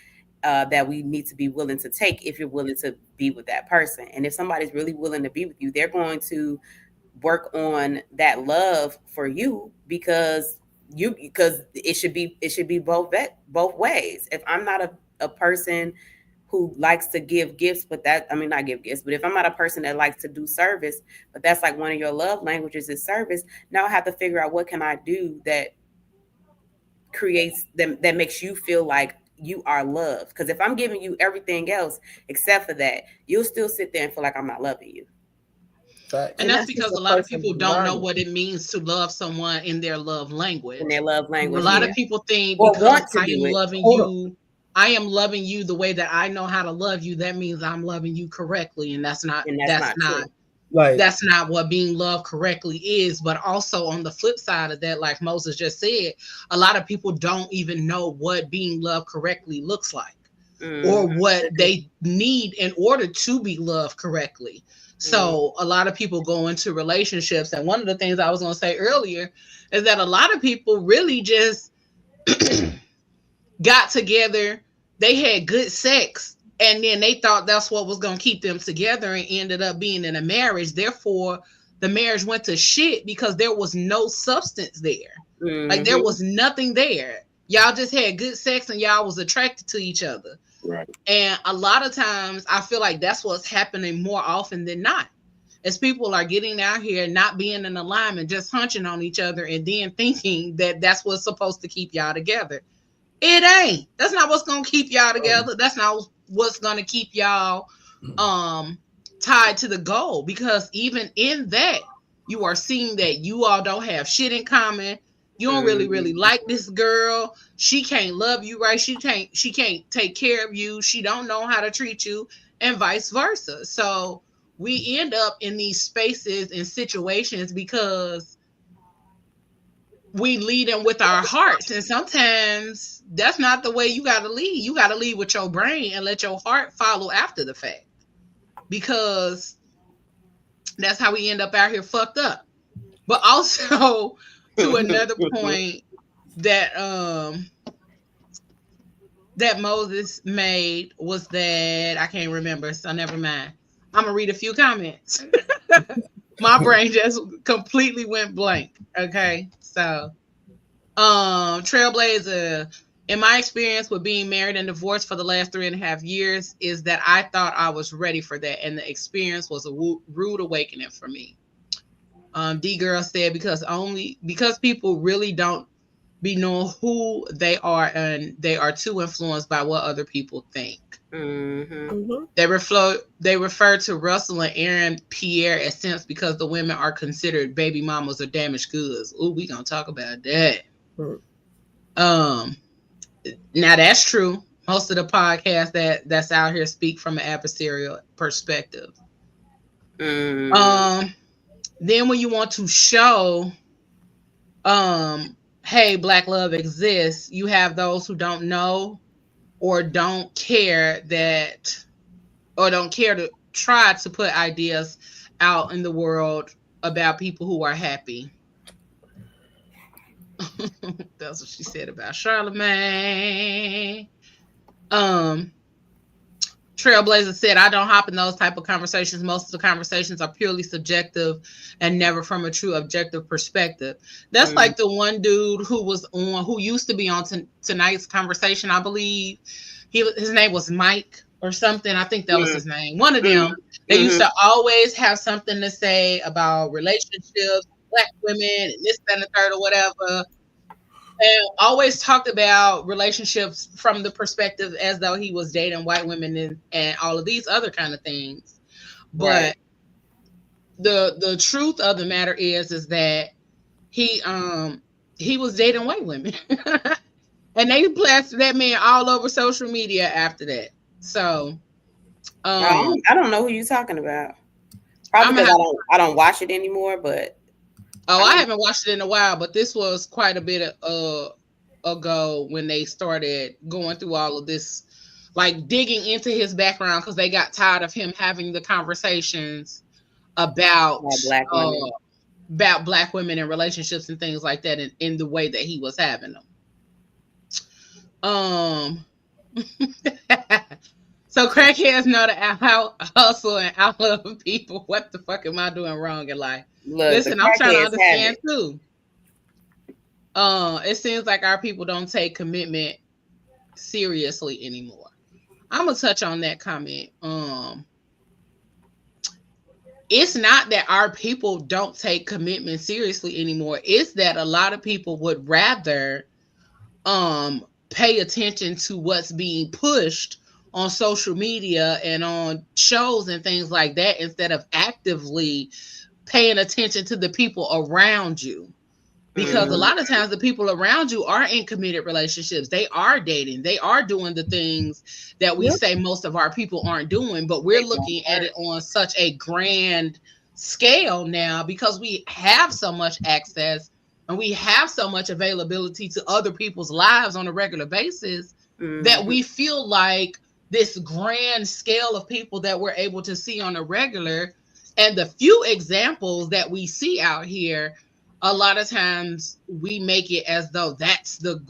that we need to be willing to take if you're willing to be with that person. And if somebody's really willing to be with you, they're going to work on that love for you because it should be both ways. If I'm not a person who likes to give gifts, but that, I mean, not give gifts, but if I'm not a person that likes to do service, but that's like one of your love languages is service, now I have to figure out what can I do that creates them, that makes you feel like you are loved. Because if I'm giving you everything else except for that, you'll still sit there and feel like I'm not loving you. Facts. And And that's that's just because a a lot of person people don't know learning. what it means to love someone in their love language. In their love A language, lot yeah. of people think Or because want to do it. I am loving you the way that I know how to love you, that means I'm loving you correctly. And that's not And that's not true. Like what being loved correctly is. But also on the flip side of that, like Moses just said, a lot of people don't even know what being loved correctly looks like. or what they need in order to be loved correctly. So a lot of people go into relationships, and one of the things I was going to say earlier is that a lot of people really just got together, they had good sex, and then they thought that's what was going to keep them together and ended up being in a marriage. Therefore, the marriage went to shit because there was no substance there. Like there was nothing there. Y'all just had good sex and y'all was attracted to each other. Right. And a lot of times I feel like that's what's happening more often than not. As people are getting out here, not being in alignment, just hunching on each other and then thinking that that's what's supposed to keep y'all together. It ain't. That's not what's going to keep y'all together. That's not what's going to keep y'all tied to the goal. Because even in that, you are seeing that you all don't have shit in common. You don't really like this girl. She can't love you right. She can't take care of you. She don't know how to treat you, and vice versa. So we end up in these spaces and situations because we lead them with our hearts. And sometimes that's not the way you got to lead. You got to lead with your brain and let your heart follow after the fact. Because that's how we end up out here fucked up. But also, to another point that that Moses made was that I can't remember, so never mind. I'm gonna read a few comments. My brain just completely went blank. Okay, so Trailblazer, in my experience with being married and divorced for the last 3.5 years, is that I thought I was ready for that, and the experience was a rude awakening for me. D Girl said because people really don't be knowing who they are, and they are too influenced by what other people think. They refer to Russell and Aaron Pierre as simps because the women are considered baby mamas or damaged goods. Ooh, we gonna talk about that. Now that's true. Most of the podcasts that's out here speak from an adversarial perspective. Then when you want to show, hey, Black love exists, you have those who don't know or don't care to try to put ideas out in the world about people who are happy. That's what she said about Charlemagne. Trailblazer said, I don't hop in those type of conversations. Most of the conversations are purely subjective and never from a true objective perspective. That's like the one dude who used to be on tonight's conversation. I believe his name was Mike or something. I think that was his name. One of them. They used to always have something to say about relationships, Black women, and this, that, and the third, or whatever. And always talked about relationships from the perspective as though he was dating white women and all of these other kind of things. But the truth of the matter is that he was dating white women. And they plastered that man all over social media after that. So I don't know who you're talking about. Probably because I don't watch it anymore, but I haven't watched it in a while, but this was quite a bit ago when they started going through all of this, like digging into his background because they got tired of him having the conversations about Black women and relationships and things like that in the way that he was having them. So crackheads know to hustle and outlove people. What the fuck am I doing wrong in life? Listen, I'm trying to understand too. It seems like our people don't take commitment seriously anymore. I'm gonna touch on that comment. It's not that our people don't take commitment seriously anymore. It's that a lot of people would rather pay attention to what's being pushed on social media and on shows and things like that instead of actively paying attention to the people around you. Because a lot of times the people around you are in committed relationships. They are dating. They are doing the things that we say most of our people aren't doing, but we're looking at it on such a grand scale now because we have so much access and we have so much availability to other people's lives on a regular basis that we feel like this grand scale of people that we're able to see on a regular, and the few examples that we see out here, a lot of times we make it as though that's the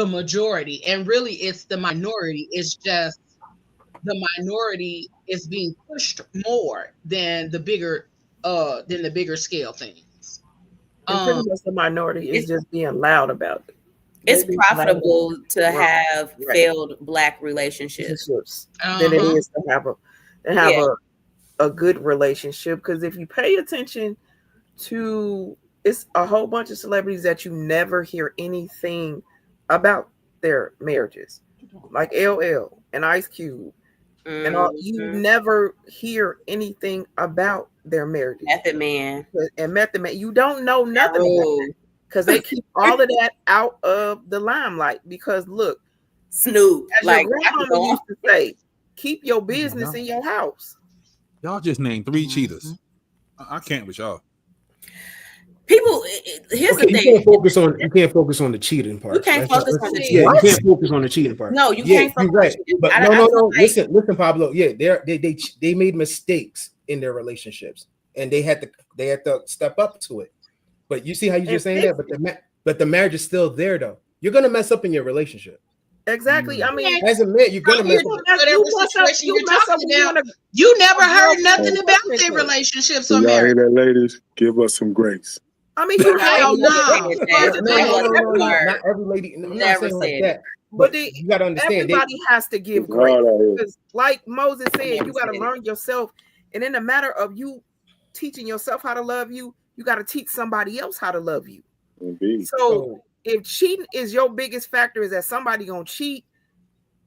majority, and really it's the minority. It's just the minority is being pushed more than the bigger scale things. And pretty much the minority is just being loud about it. It's profitable to have failed Black relationships than it is to have a good relationship. Because if you pay attention to, it's a whole bunch of celebrities that you never hear anything about their marriages, like LL and Ice Cube, and all. You never hear anything about their marriages. Method Man. You don't know nothing about because they keep all of that out of the limelight. Because look, Snoop, as your grandmama used to say, keep your business in your house. Y'all just named 3 cheaters. I can't with y'all. People, here's the thing. You can't focus on the cheating part. You can't focus on the cheating. Yeah, you can't focus on the cheating part. No, you can't focus on the cheating. But no. Listen, Pablo. Yeah, they made mistakes in their relationships, and they had to step up to it. But you see how you just saying that, but the marriage is still there though. You're gonna mess up in your relationship. Exactly. I mean, as a man, you're gonna mess up. You never heard nothing about their relationships or marriage. Y'all hear that, ladies? Give us some grace. I mean, you hell no. Not every lady. I'm not saying like that. But you gotta understand, everybody has to give grace. Because, like Moses said, you gotta learn yourself, and in the matter of you teaching yourself how to love you, you gotta teach somebody else how to love you. Indeed. So if cheating is your biggest factor, is that somebody gonna cheat,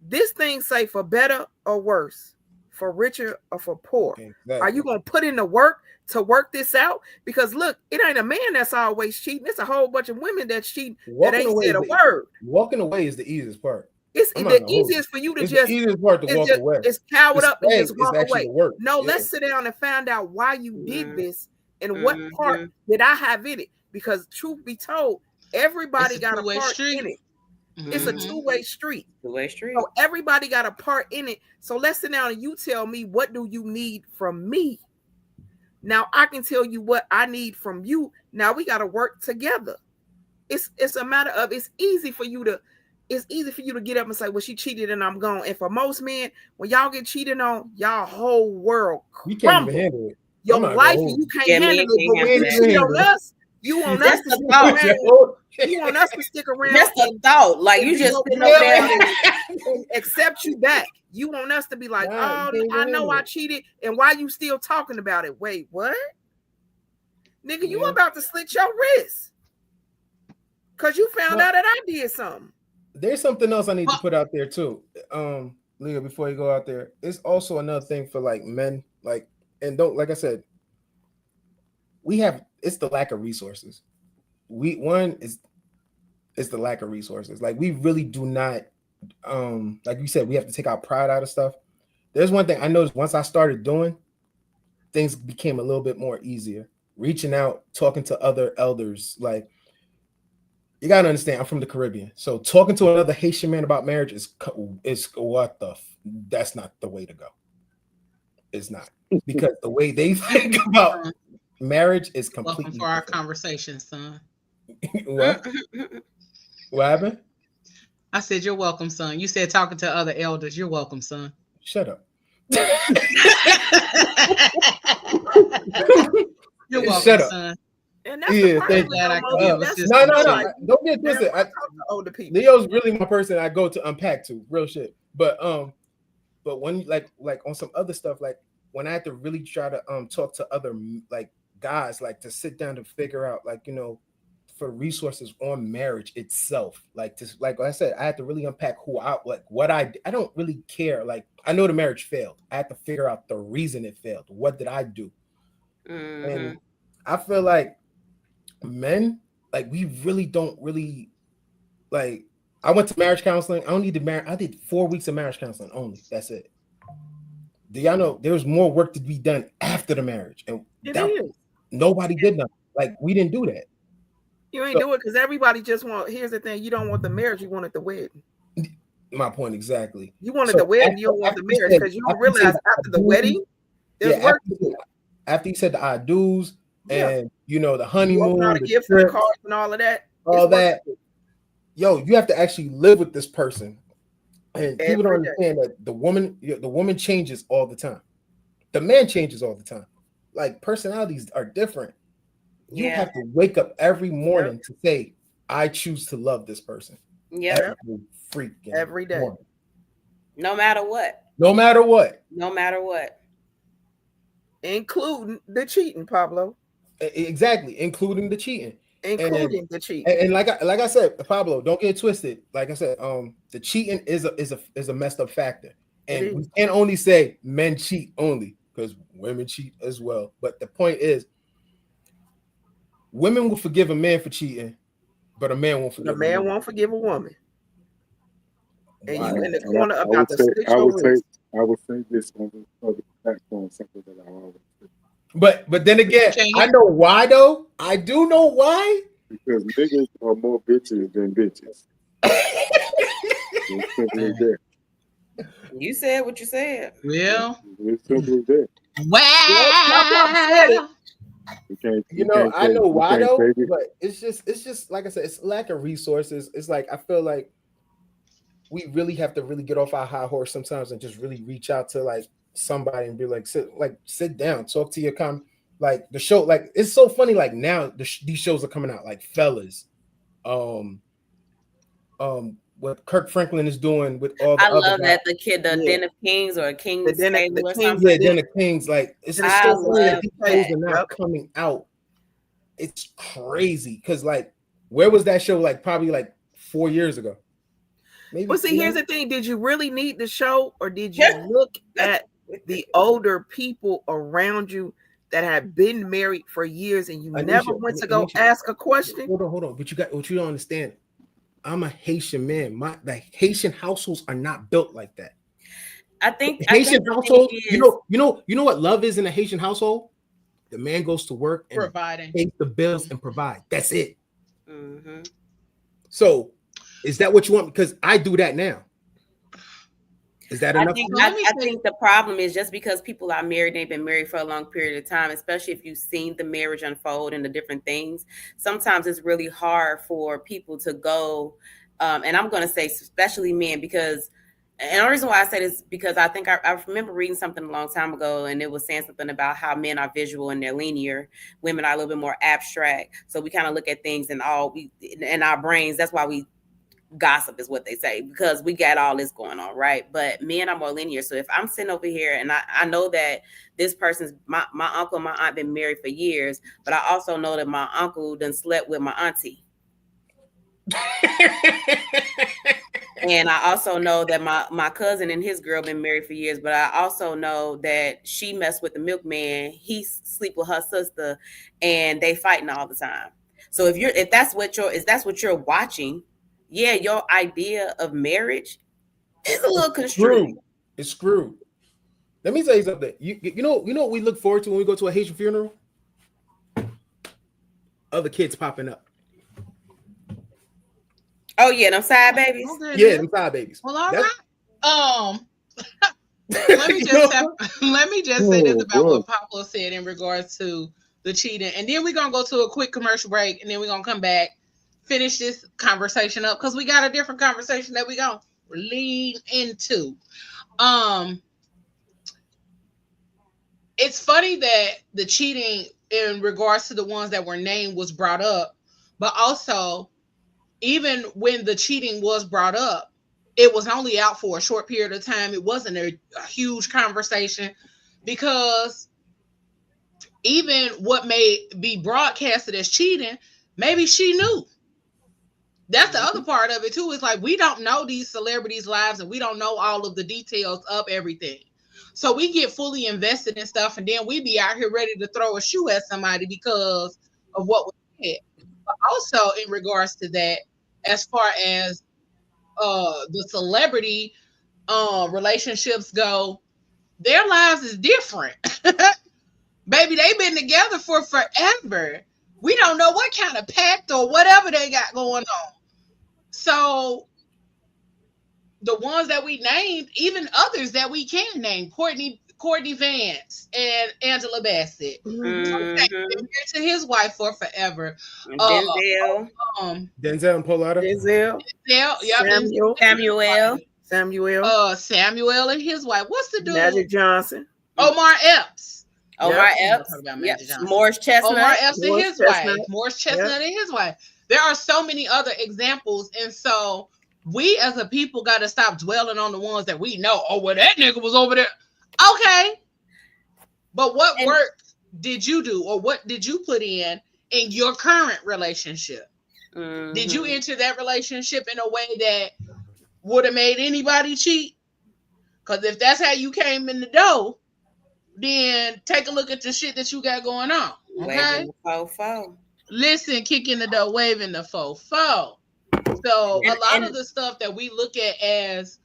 this thing say for better or worse, for richer or for poor. Exactly. Are you gonna put in the work to work this out? Because look, it ain't a man that's always cheating. It's a whole bunch of women that's cheating that ain't said a word. Walking away is the easiest part. It's the easiest for you to just the easiest part to walk away. It's cowered up and just walk away. No, let's sit down and find out why you did this and what part did I have in it. Because truth be told, everybody got a part in it. It's a two-way street. So everybody got a part in it. So let's sit down and you tell me, what do you need from me? Now I can tell you what I need from you. Now we got to work together. It's a matter of, it's easy for you to get up and say, well, she cheated and I'm gone. And for most men, when y'all get cheated on, y'all whole world crumble. You can't even handle it. Your life, you can't handle it. But when you cheat on us, you want us to stick around. You want us to stick around. Just a thought. Like you just sitting over there and accept you back. You want us to be like, oh, I know I cheated, and why you still talking about it? Wait, what? Nigga, you about to slit your wrist because you found out that I did something. There's something else I need to put out there too. Leah, before you go out there, it's also another thing for like men, like, and don't, like I said, it's the lack of resources. It's the lack of resources. Like we really do not, like you said, we have to take our pride out of stuff. There's one thing I noticed once I started doing, things became a little bit more easier. Reaching out, talking to other elders, like you gotta understand, I'm from the Caribbean, so talking to another Haitian man about marriage is that's not the way to go. It's not, because the way they think about marriage is completely welcome for our conversation, son. What happened? I said, you're welcome, son. You said talking to other elders. You're welcome, son. Shut up. You're welcome, shut up. son. And that's the no. Don't get twisted. Older people. Leo's really my person I go to unpack to, real shit. But when like on some other stuff, like when I had to really try to talk to other like guys, like to sit down to figure out, like, you know, for resources on marriage itself, like I said, I had to really unpack what I don't really care. Like I know the marriage failed. I had to figure out the reason it failed. What did I do? And I feel like men, like we really don't really like. I went to marriage counseling. I don't need to marry. I did 4 weeks of marriage counseling only. That's it. Do y'all know there's more work to be done after the marriage? And nobody did nothing. Like we didn't do that. You ain't do it because everybody just want. Here's the thing: you don't want the marriage, you wanted the wedding. My point exactly. You wanted the wedding, you don't want the marriage, because you don't realize after the wedding, there's work to do. After you said the I do's and the honeymoon, the gifts and the cards and all of that. All that. Yo, you have to actually live with this person. And people don't understand that the woman changes all the time. The man changes all the time. Like, personalities are different. You have to wake up every morning to say, I choose to love this person. Yeah. Every day. Morning. No matter what. No matter what. No matter what. Including the cheating, Pablo. Exactly. Including the cheating. The cheating. And like I said, Pablo, don't get twisted. Like I said, the cheating is a messed up factor. And we can't only say men cheat only, because women cheat as well. But the point is, women will forgive a man for cheating, but a man won't forgive won't forgive a woman. And you in the corner I about I would say this on the other platform, something that I always say. But then again, I know why though. I do know why. Because niggas are more bitches than bitches. It's simple as that. You said what you said. Well, it's simple as that. Well, I know why though, but it's just like I said, it's lack of resources. It's like I feel like we really have to really get off our high horse sometimes and just really reach out to like somebody and be like, sit down, talk to your like the show. Like, it's so funny. Like, now these shows are coming out, like Fellas, what Kirk Franklin is doing with all the I other love guys. that the Den of Kings or King's Den of Kings. Like, it's so funny that these shows are not coming out. It's crazy because like, where was that show? Like, probably like 4 years ago. Maybe. Well, see, here's the thing: did you really need the show, or did you look at the older people around you that have been married for years and you never went to go ask a question? Hold on. But you don't understand. I'm a Haitian man. The Haitian households are not built like that. I think Haitian household. You know what love is in a Haitian household. The man goes to work and pays the bills and provide. That's it. Mm-hmm. So, is that what you want? Because I do that now. Is that enough? I think the problem is just because people are married, they've been married for a long period of time, especially if you've seen the marriage unfold and the different things. Sometimes it's really hard for people to go, and I'm going to say especially men, because, and the reason why I say this is because I think I remember reading something a long time ago, and it was saying something about how men are visual and they're linear, women are a little bit more abstract. So we kind of look at things in our brains. That's why we gossip is what they say, because we got all this going on, right? But men are more linear. So if I'm sitting over here and I know that this person's my uncle and my aunt been married for years, but I also know that my uncle done slept with my auntie. And I also know that my cousin and his girl been married for years, but I also know that she messed with the milkman, he sleep with her sister, and they fighting all the time. So if that's what you're watching, yeah, your idea of marriage is a little construed. It's screwed. Let me tell you something. You know what we look forward to when we go to a Haitian funeral? Other kids popping up. Oh yeah, them side babies. Okay, yeah, them side babies. Well, all right. Let me just say this about what Pablo said in regards to the cheating, and then we're gonna go to a quick commercial break, and then we're gonna come back, finish this conversation up, because we got a different conversation that we gonna lean into. It's funny that the cheating in regards to the ones that were named was brought up, but also even when the cheating was brought up, it was only out for a short period of time. It wasn't a huge conversation, because even what may be broadcasted as cheating, maybe she knew. That's the other part of it too. It's like, we don't know these celebrities' lives, and we don't know all of the details of everything. So we get fully invested in stuff, and then we be out here ready to throw a shoe at somebody because of what we had. But also in regards to that, as far as the celebrity relationships go, their lives is different. Baby, they've been together for forever. We don't know what kind of pact or whatever they got going on. So the ones that we named, even others that we can name, Courtney Vance and Angela Bassett. Mm-hmm. To his wife for forever. Denzel. Denzel and Polata. Samuel and his wife. What's the dude? Magic Johnson. Omar Epps. Yep. Morris Chestnut. Omar Epps and his wife. Morris Chestnut and his wife. There are so many other examples, and so we as a people got to stop dwelling on the ones that we know. Oh, well, that nigga was over there. Okay, but what work did you do, or what did you put in your current relationship? Mm-hmm. Did you enter that relationship in a way that would have made anybody cheat? Because if that's how you came in the door, then take a look at the shit that you got going on. Okay. Listen, kick in the door, waving the fofo. So a lot of the stuff that we look at as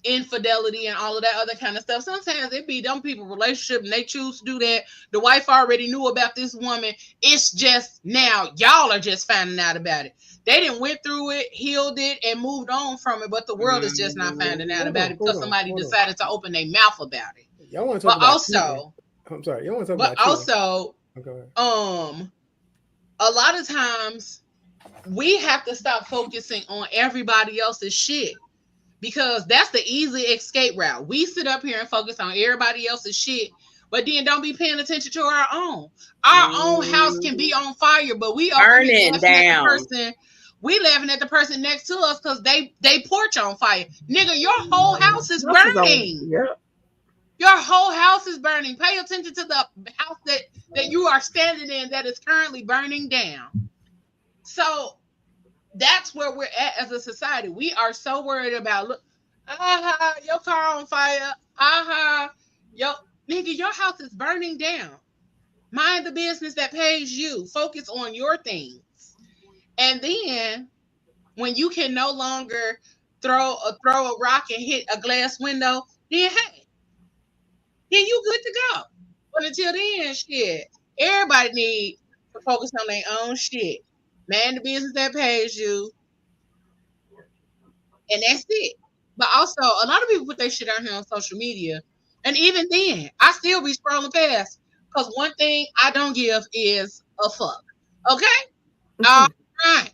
infidelity and all of that other kind of stuff, sometimes it be them people relationship and they choose to do that. The wife already knew about this woman. It's just now y'all are just finding out about it. They didn't went through it, healed it, and moved on from it, but the world is just not finding out about it because somebody decided to open their mouth about it. Y'all want to talk about cheating. I'm sorry, y'all want to talk about cheating. A lot of times we have to stop focusing on everybody else's shit, because that's the easy escape route. We sit up here and focus on everybody else's shit, but then don't be paying attention to our own. Our own house can be on fire, but we are burning down. We laughing at the person next to us because they porch on fire. Nigga, your whole house is burning. Your whole house is burning. Pay attention to the house that you are standing in that is currently burning down. So that's where we're at as a society. We are so worried about, look, your car on fire. Nigga, your house is burning down. Mind the business that pays you. Focus on your things. And then when you can no longer throw a rock and hit a glass window, then hey, then you good to go. But until then, shit, everybody needs to focus on their own shit. Man, the business that pays you. And that's it. But also, a lot of people put their shit out here on social media. And even then, I still be scrolling past. Because one thing I don't give is a fuck. Okay? All right.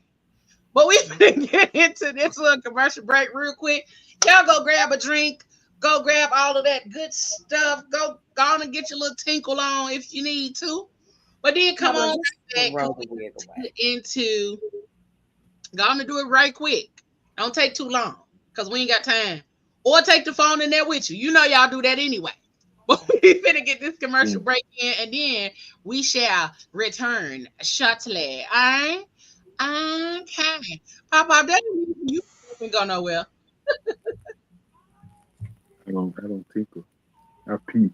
But we finna get into this little commercial break real quick. Y'all go grab a drink. Go grab all of that good stuff. Go on and get your little tinkle on if you need to. But then come on back into, go on and do it right quick. Don't take too long because we ain't got time. Or take the phone in there with you. You know y'all do that anyway. But we finna get this commercial break in, and then we shall return shortly. All right? Okay. Pop, that you can go nowhere. I don't tinkle. I pee.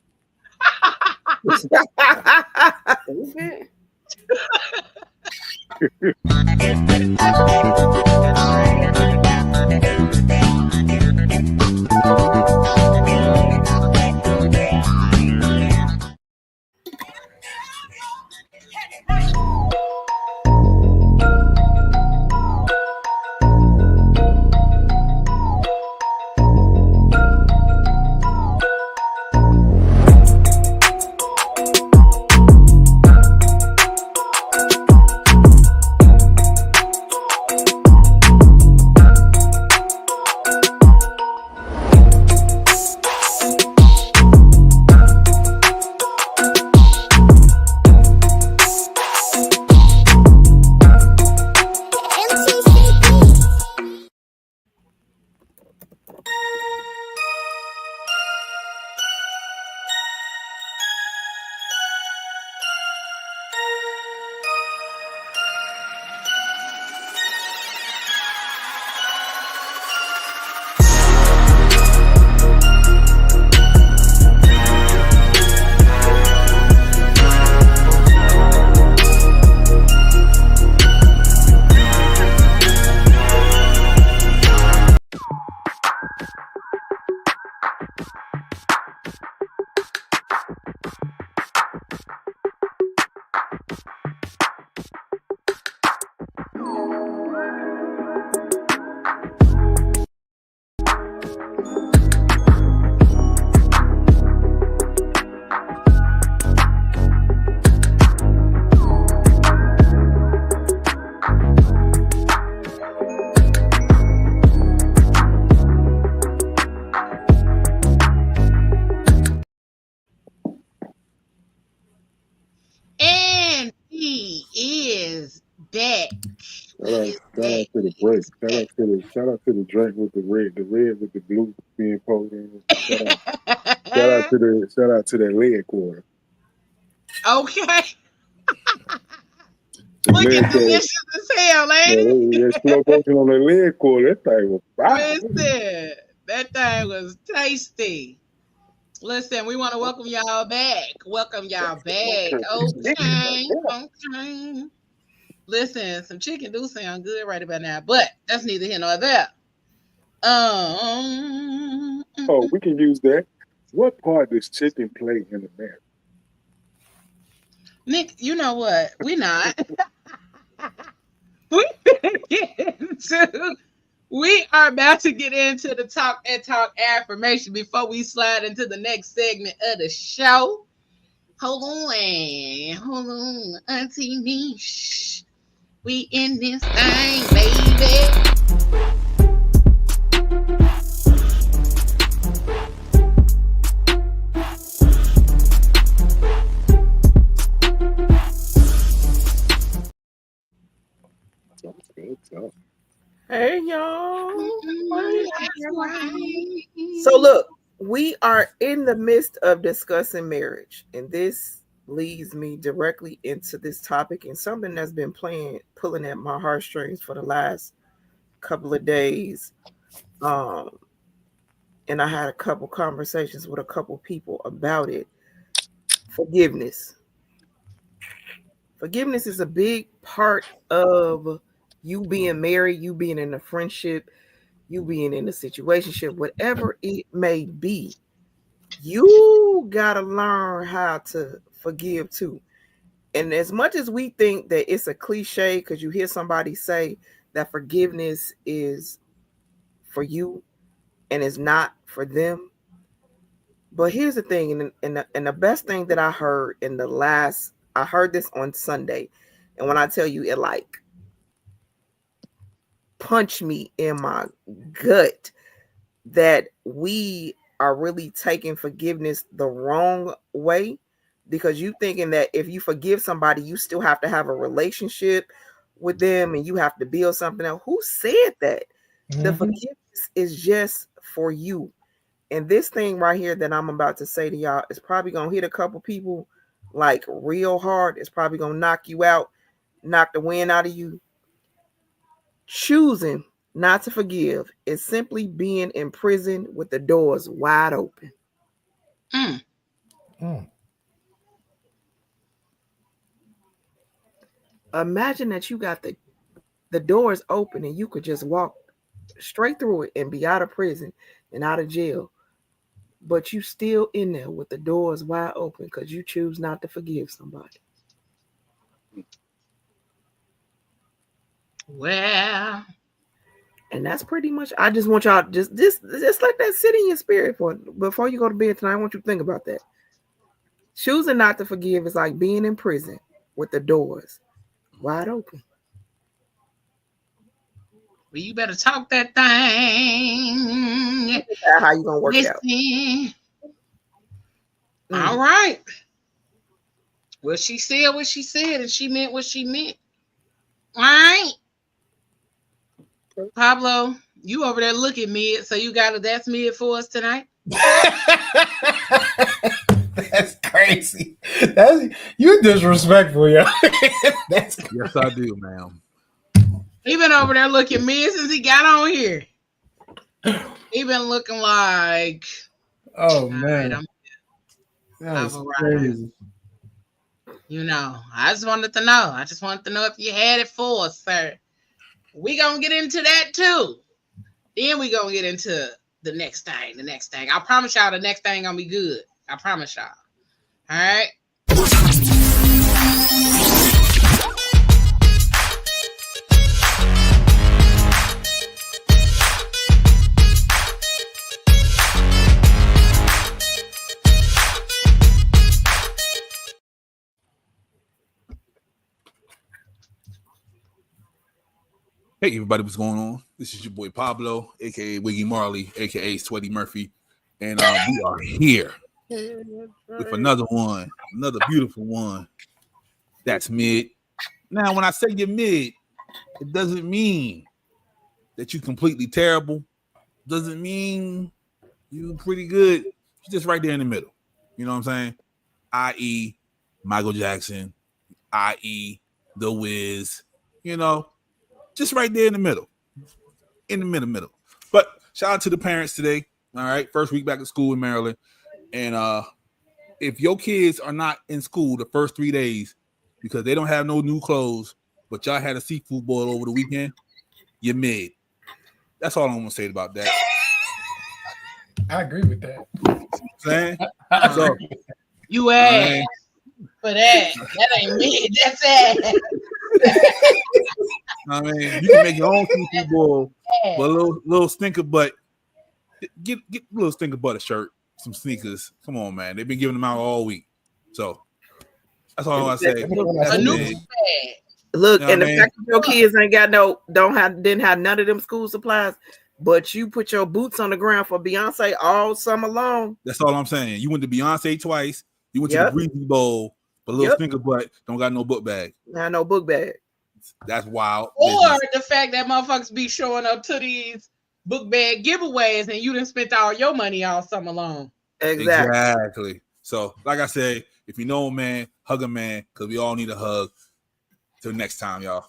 And he is back. Shout out to the break. Shout out to the drink with the red with the blue being poured in. Shout out to that leg quarter. Okay. Look at delicious as hell, ain't it? Yeah, slow motion on the leg quarter. That thing was fire. Listen, that thing was tasty. Listen, we want to welcome y'all back. Okay. Listen, some chicken do sound good right about now, but that's neither here nor there. Oh, we can use that. What part does chicken play in the marriage? Nick, you know what? We not. We are about to get into the talk affirmation before we slide into the next segment of the show. Hold on, Auntie Niche. We in this thing, baby. Hey y'all. So look, we are in the midst of discussing marriage, and this leads me directly into this topic and something that's been pulling at my heartstrings for the last couple of days. And I had a couple conversations with a couple people about it. Forgiveness. Forgiveness is a big part of you being married, you being in a friendship, you being in a situationship, whatever it may be. You gotta learn how to forgive too. And as much as we think that it's a cliche, because you hear somebody say that forgiveness is for you and is not for them. But here's the thing, and the best thing that I heard I heard this on Sunday, and when I tell you, it like punched me in my gut that we are really taking forgiveness the wrong way, because you thinking that if you forgive somebody, you still have to have a relationship with them and you have to build something else. Who said that? Mm-hmm. The forgiveness is just for you. And this thing right here that I'm about to say to y'all is probably going to hit a couple people like real hard. It's probably going to knock you out, knock the wind out of you. Choosing not to forgive is simply being in prison with the doors wide open. Imagine that you got the doors open and you could just walk straight through it and be out of prison and out of jail, but you still in there with the doors wide open because you choose not to forgive somebody. Well, and that's pretty much. I just want y'all just let that sit in your spirit before you go to bed tonight. I want you to think about that. Choosing not to forgive is like being in prison with the doors wide open. Well, you better talk that thing. How you gonna work it out? All right. Well, she said what she said, and she meant what she meant. All right. Pablo, you over there looking mid, so you got that's mid for us tonight. That's crazy. You disrespectful, yo. Yes, I do, ma'am. He been over there looking mid since he got on here. He been looking like, oh man, right, that's crazy. You know, I just wanted to know. I just wanted to know if you had it for us, sir. We gonna get into that too. Then we gonna get into the next thing. I promise y'all the next thing gonna be good. I promise y'all. All right. Hey everybody, what's going on? This is your boy Pablo, aka Wiggy Marley, aka Sweaty Murphy, and we are here with another one, another beautiful one. That's mid. Now, when I say you're mid, it doesn't mean that you're completely terrible. Doesn't mean you're pretty good. You're just right there in the middle. You know what I'm saying? I.e., Michael Jackson, i.e., The Wiz. You know, just right there in the middle. In the middle. But shout out to the parents today. All right. First week back at school in Maryland. And if your kids are not in school the first 3 days because they don't have no new clothes, but y'all had a seafood boil over the weekend, you're mid. That's all I'm gonna say about that. I agree with that. Saying? So you asked for that. That ain't mid. That's ass. I mean, you can make your own seafood boil, but a little stinker butt. Get a little stinker butt a shirt, some sneakers. Come on, man. They've been giving them out all week. So that's all I say. A new bag. Look, You know and the what I mean? fact that your kids ain't got didn't have none of them school supplies, but you put your boots on the ground for Beyonce all summer long. That's all I'm saying. You went to Beyonce twice. You went to the Breezy Bowl, but little stinker butt don't got no book bag. No book bag. That's wild. Or business. the fact that motherfuckers be showing up to these book bag giveaways and you done spent all your money all summer long. Exactly. So, like I said, if you know a man, hug a man, because we all need a hug. Till next time, y'all.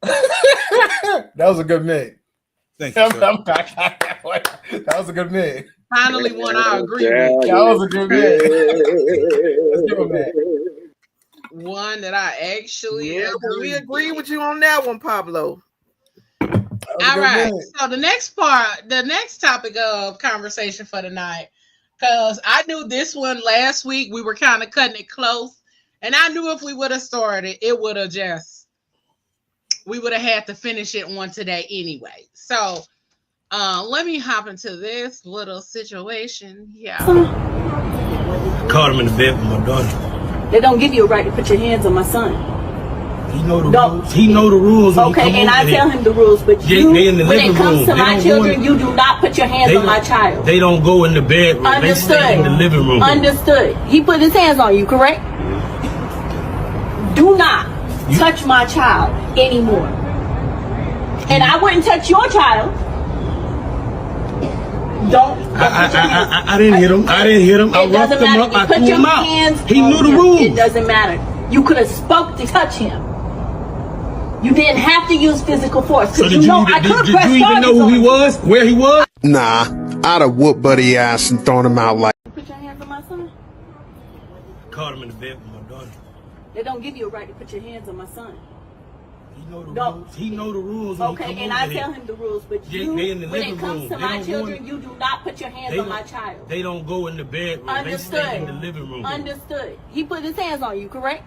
That was a good mid. Thank you. That was a good mid. Finally one I agree with. That was a good mid. Let's give him that. One that I actually we agree with you on that one, Pablo. All right. So the next topic of conversation for tonight, because I knew this one last week, we were kind of cutting it close. And I knew if we would have started, we would have had to finish it on today anyway. So let me hop into this little situation. Yeah. I caught him in the bed with my daughter. They don't give you a right to put your hands on my son. He know the rules. He know the rules. Okay, and I tell him the rules, but you, when it comes to my children, you do not put your hands on my child. They don't go in the bedroom. They stay in the living room. Understood. He put his hands on you, correct? Do not touch my child anymore. And I wouldn't touch your child. I didn't hit him. I didn't hit him. I roughed him up. I threw him out. He knew the rules. It doesn't matter. You could have spoke to touch him. You didn't have to use physical force. So did you even know who he was? Where he was? Nah, I'd have whooped Buddy ass and thrown him out like. Put your hands on my son. I caught him in the bed with my daughter. They don't give you a right to put your hands on my son. He know the rules. He know the rules. Okay, and I tell him the rules, but you, when it comes to my children, you do not put your hands on my child. They don't go in the bedroom. Understood. They stay in the living room. Understood. He put his hands on you, correct?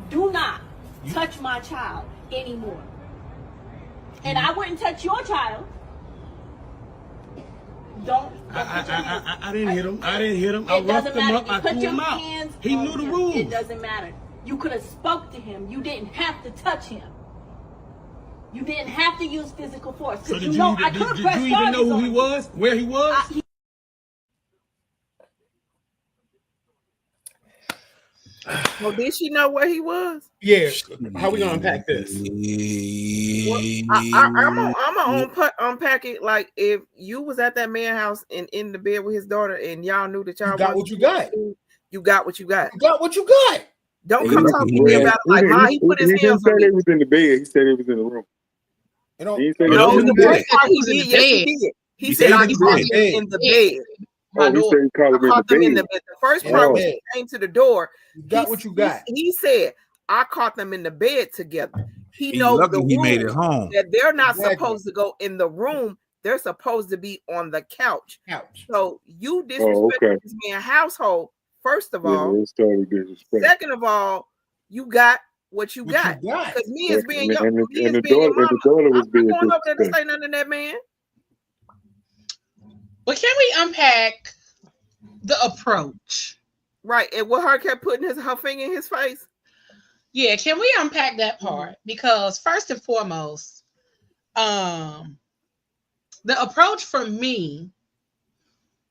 Do not touch my child anymore. And I wouldn't touch your child. I didn't hit him. I didn't hit him. I roughed him up. I threw him out. He knew the rules. It doesn't matter. You could have spoke to him. You didn't have to touch him. You didn't have to use physical force. So did you even know who he was? Where he was? Well, did she know where he was? Yeah. How we gonna unpack this? I'm gonna unpack it like if you was at that man's house and in the bed with his daughter and y'all knew that y'all got what you got. You got what you got. You got what you got. Don't come talk to me about like Ma. He put his hands on me. He didn't say he was in the bed. He said he was in the room. You know, he said he was in the bed. He said he was in the bed. Oh, he said he caught him in the bed. The first part when he came to the door, you got what you got. He said, "I caught them in the bed together." He knows the he made it home. That they're not supposed to go in the room. They're supposed to be on the couch. So you disrespect this man's household. First of all, second of all, you got what you got. Because me as being your mama, I'm not going up there to say nothing to that man. But can we unpack the approach? Right, and what her kept putting her finger in his face. Yeah, can we unpack that part? Because first and foremost, the approach for me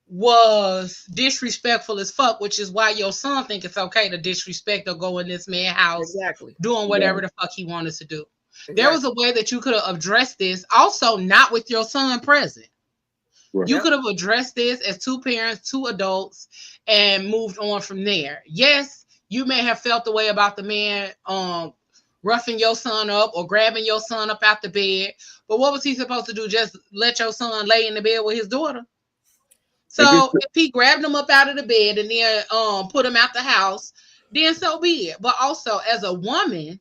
was disrespectful as fuck, which is why your son think it's okay to disrespect or go in this man's house doing whatever the fuck he wanted to do. There was a way that you could have addressed this, also not with your son present. You could have addressed this as two parents, two adults, and moved on from there. Yes, you may have felt the way about the man roughing your son up or grabbing your son up out the bed, but what was he supposed to do? Just let your son lay in the bed with his daughter? So if he grabbed him up out of the bed and then put him out the house, then so be it. But also, as a woman,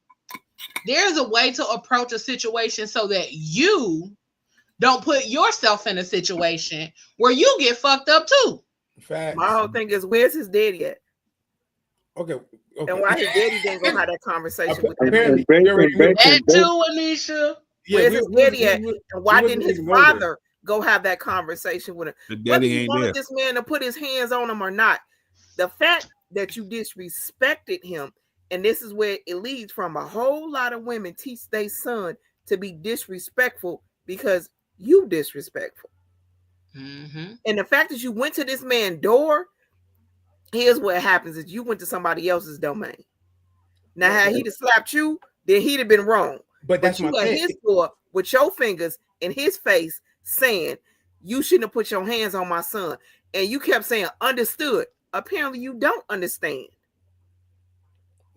there's a way to approach a situation so that you don't put yourself in a situation where you get fucked up too. Facts. My whole thing is, where's his daddy at? Okay. And why his daddy didn't go have that conversation with him? Apparently, that too, Anisha. Where's his daddy at? And why didn't his father go have that conversation with him? The daddy ain't wanted there. This man to put his hands on him or not. The fact that you disrespected him, and this is where it leads from. A whole lot of women teach their son to be disrespectful because you disrespectful. Mm-hmm. And the fact that you went to this man's door, here's what happens: is you went to somebody else's domain. Now, had he slapped you, then he'd have been wrong. But that's you my at thing. his door with your fingers in his face, saying you shouldn't have put your hands on my son, and you kept saying understood. Apparently, you don't understand.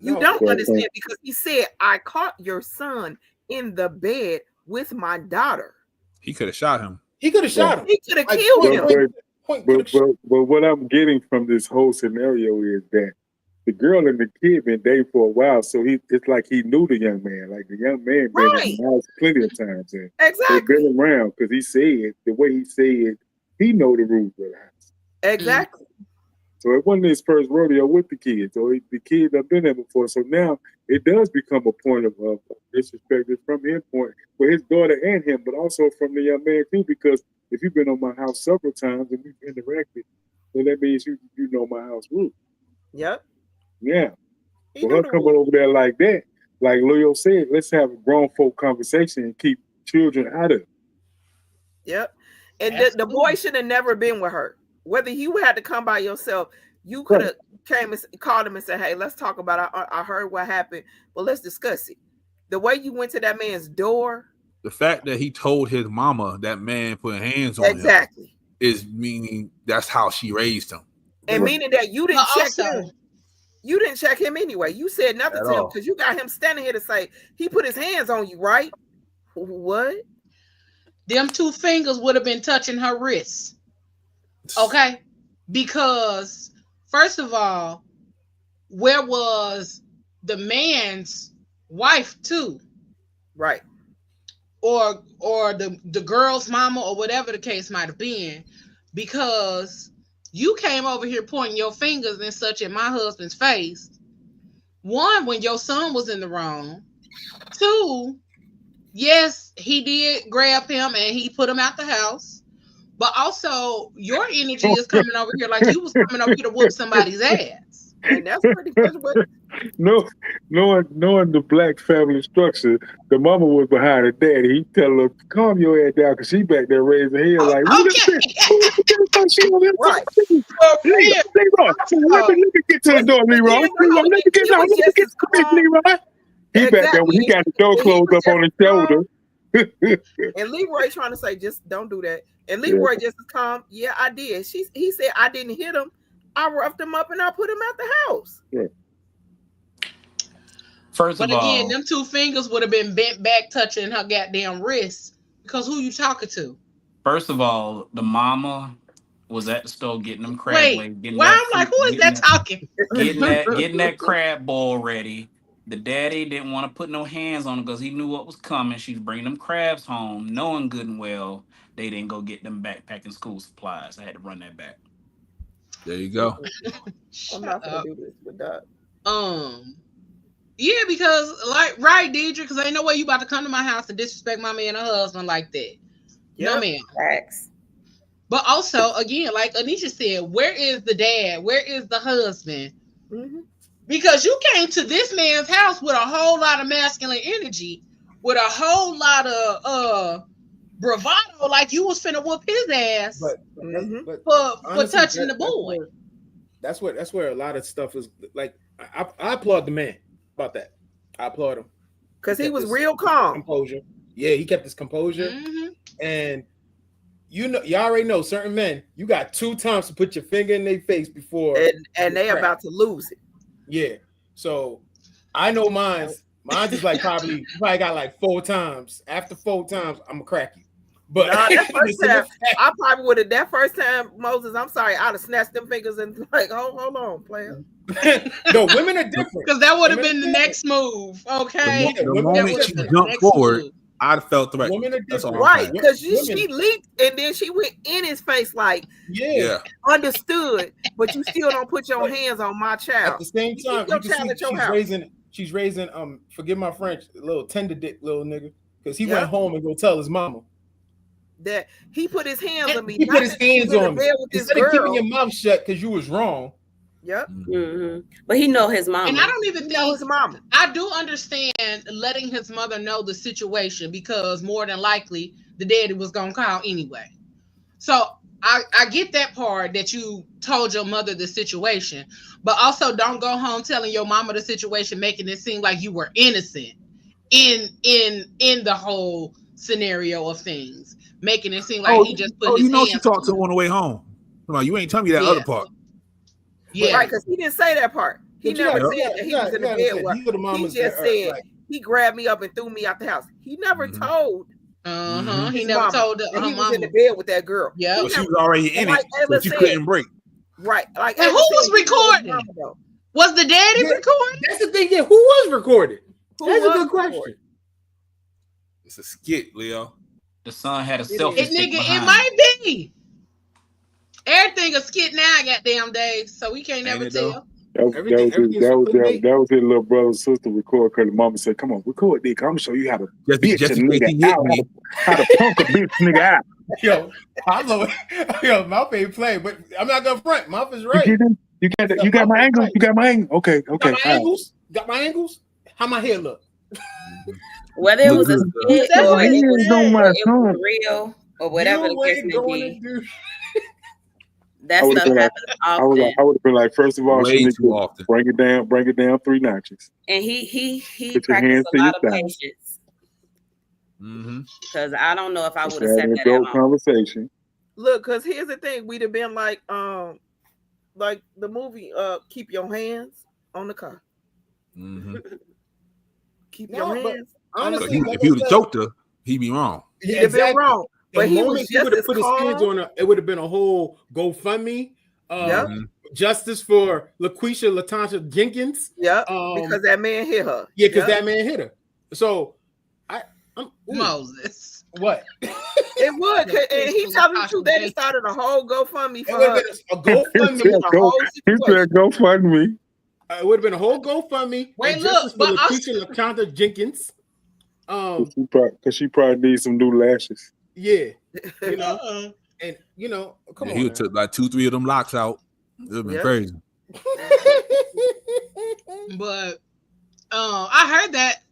You don't understand because he said, "I caught your son in the bed with my daughter." He could have shot him. He could have shot him. He could have killed him. But what I'm getting from this whole scenario is that the girl and the kid been dating for a while, so it's like he knew the young man. Like the young man been in the house plenty of times, and they've been around because he said the way he said he know the rules of the house. Exactly. So it wasn't his first rodeo with the kids, or the kids have been there before. So now it does become a point of disrespect from his point for his daughter and him, but also from the young man too. Because if you've been on my house several times and we've interacted, then that means you know my house rules. Yep. Yeah. For her coming over there like that, like Leo said, let's have a grown folk conversation and keep children out of it. Yep. And the boy should have never been with her. Whether you had to come by yourself, you could have came and called him and said, "Hey, let's talk about it. I heard what happened, but let's discuss it." The way you went to that man's door. The fact that he told his mama that man put hands on him is meaning that's how she raised him. And meaning that you didn't check him. You didn't check him anyway. You said nothing to him because you got him standing here to say he put his hands on you, right? What? Them two fingers would have been touching her wrists. Okay? Because, first of all, where was the man's wife too? Right. Or the girl's mama or whatever the case might have been. Because you came over here pointing your fingers and such in my husband's face. One, when your son was in the wrong. Two, yes, he did grab him and he put him out the house. But also, your energy is coming over here like you was coming over here to whoop somebody's ass. And that's pretty much what. Knowing the black family structure, the mama was behind her daddy. He tell her, "Calm your ass down," because she back there raising her head like, Right. Let me get to the door, Leroy. Let me get to Leroy. He back there when he got the door closed up on his shoulder. And Leroy trying to say, just don't do that. And Leroy just as calm. Yeah, I did. He said, I didn't hit him. I roughed him up and I put him out the house. Yeah. But again, them two fingers would have been bent back touching her goddamn wrist. Because who you talking to? First of all, the mama was at the store getting them crab legs. I'm like, who is that talking? Getting that crab bowl ready. The daddy didn't want to put no hands on him because he knew what was coming. She's bringing them crabs home, knowing good and well they didn't go get them backpacking school supplies. I had to run that back. There you go. I'm not gonna do this with that. Yeah, because right, Deidre, because ain't no way you about to come to my house and disrespect my man and her husband like that. Yep. No, ma'am. Facts. But also, again, like Anisha said, where is the dad? Where is the husband? Mm-hmm. Because you came to this man's house with a whole lot of masculine energy, with a whole lot of bravado, like you was finna whoop his ass. But for honestly, touching the boy. That's where a lot of stuff is. Like I applaud the man about that. I applaud him because he was real calm. Composure. Yeah, he kept his composure, and y'all already know certain men. You got 2 times to put your finger in their face before, and they about to lose it. Yeah, so I know mine's is like probably got like 4 times. After 4 times, I'm gonna crack you. But that first time, I probably would have. That first time, Moses, I'm sorry, I'd have snatched them fingers and like, hold on, player. No, women are different. Because that would have been the next move. Okay, the moment she jumped forward, I felt threat. Women are different, right? Because she leaped and then she went in his face, like, understood, but you still don't put your hands on my child. At the same time, you can see she's raising forgive my French, little tender dick little nigga, because he went home and go tell his mama that he put his hands on me. He put his hands on me instead of keeping your mouth shut because you was wrong. Yep. But he know his mama. And I don't even think his mama. I do understand letting his mother know the situation, because more than likely the daddy was gonna call anyway. So I get that part, that you told your mother the situation, but also don't go home telling your mama the situation, making it seem like you were innocent in the whole scenario of things, making it seem like he just put his hands. She talked to him on the way home. Come on, you ain't telling me that other part. Yeah, right, because he didn't say that part. He never said that he was in the bed with her. He just said he grabbed me up and threw me out the house. He never told. He never told her he was mama in the bed with that girl. Yeah, but she was already in it, so she couldn't break. Right. Like, and who was recording? Was the daddy recording? That's the thing. Yeah, who was recording? That's a good question. It's a skit, Leo. The son had a selfie stick behind it might be. Everything a skit now, goddamn Dave. So we can't never tell. That was his little brother and sister record, because the mama said, "Come on, record this. I'm gonna show you how to bitch a nigga out, how to punk a bitch nigga out." Yo, Pablo, Mouth ain't play, but I'm not gonna front. Mouth is right. You got my angle. You got my angle. Okay. Got my angles. Got my angles. How my hair look? Whether it was a skit or it was real or whatever the case may be. That stuff happens often. I would have been like, first of all, she too often. Bring it down 3 notches. And he practiced a lot of patience. Because I don't know if I would have said that at conversation. Look, because here's the thing, we'd have been like the movie Keep Your Hands on the Car. Keep your hands. Honestly, if he would have choked her, he'd be wrong. He'd have been wrong. But he would have put his hands on her. It would have been a whole GoFundMe. Justice for LaTonya Jenkins. Yeah, because that man hit her. Yeah, because that man hit her. So, Moses. What? It would. And he telling the truth. They started a whole GoFundMe for her. A GoFundMe. He said GoFundMe. It would have been a whole GoFundMe. Wait, look, but LaTonya Jenkins. Because she probably needs some new lashes. Yeah, and come on. He would took like 2-3 of them locks out. It would have been crazy. But I heard that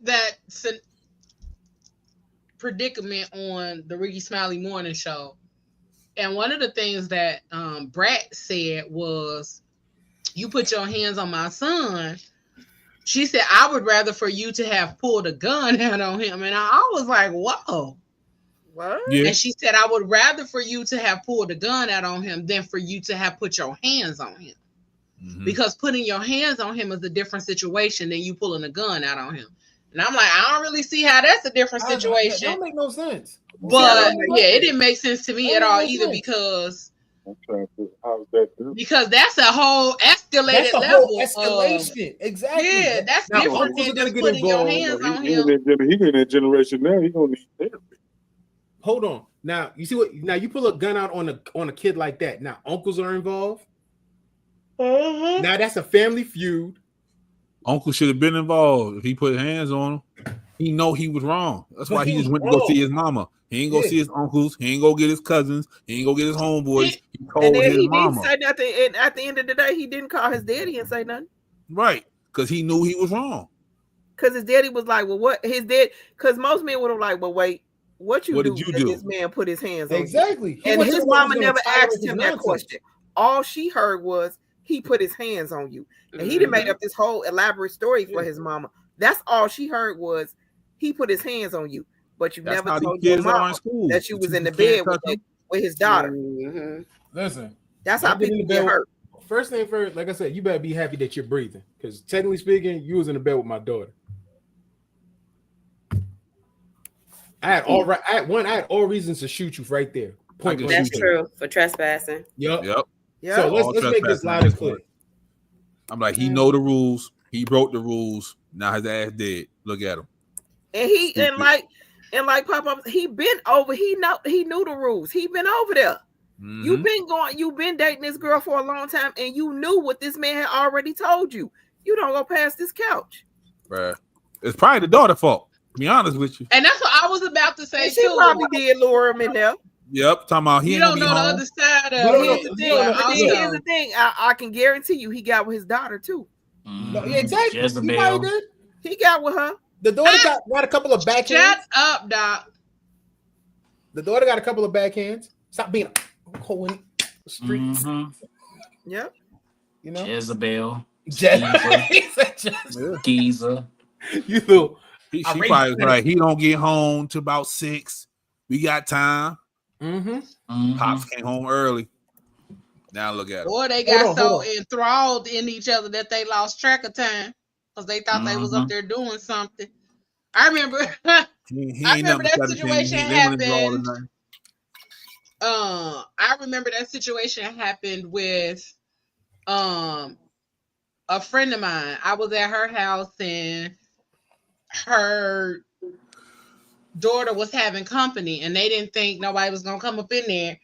predicament on the Ricky Smiley Morning Show, and one of the things that Brat said was, "You put your hands on my son." She said, "I would rather for you to have pulled a gun out on him," and I was like, "Whoa." What? Yeah. And she said, "I would rather for you to have pulled a gun out on him than for you to have put your hands on him. Because putting your hands on him is a different situation than you pulling a gun out on him." And I'm like, I don't really see how that's a different situation. That don't make no sense. But it didn't make sense to me at all either, because that's a whole escalated level. Escalation. Exactly. Yeah, that's different than just putting your hands on him. He in that generation now. He gonna need therapy. Hold on. Now you see what? Now you pull a gun out on a kid like that. Now uncles are involved. Now that's a family feud. Uncle should have been involved. If he put hands on him, he know he was wrong. That's why he just went to go see his mama. He ain't go see his uncles. He ain't go get his cousins. He ain't go get his homeboys. He told his mama. Didn't say nothing. And at the end of the day, he didn't call his daddy and say nothing. Right. because he knew he was wrong. Because his daddy was like, well, what his dad? Because most men would have like, well, wait, what did you do? This man put his hands on exactly. you? And his mama never asked him that question. All she heard was he put his hands on you, and he done made up this whole elaborate story for his mama. That's all she heard was he put his hands on you, but you never told your mama that you was in the bed with his daughter. Listen, that's how people get hurt. First thing first, like I said, you better be happy that you're breathing, because technically speaking, you was in the bed with my daughter. I had all reasons to shoot you right there. That's true for trespassing. Yep. So let's make this loud and clear. I'm like, he know the rules. He broke the rules. Now his ass dead. Look at him. And like Papa, he been over. He knew the rules. He been over there. Mm-hmm. You've been dating this girl for a long time, and you knew what this man had already told you. You don't go past this couch. Bruh. It's probably the daughter's fault. To be honest with you. And that's what I was about to say. She probably did lure him in there. Yep, talking about he you don't know the other side of it. Here's the thing. I can guarantee you he got with his daughter too. Exactly. He got with her. The daughter got a couple of backhands. Shut up, Doc. The daughter got a couple of backhands. Stop being a hoe in the streets. Yep. You know? Jezebel. Geezer. You know, she probably was like, he don't get home till about 6. We got time. Pops came home early. Now look at him. Or they got so enthralled in each other that they lost track of time because they thought they was up there doing something. I remember. I remember that situation happened. I remember that situation happened with a friend of mine. I was at her house and her daughter was having company and they didn't think nobody was gonna come up in there.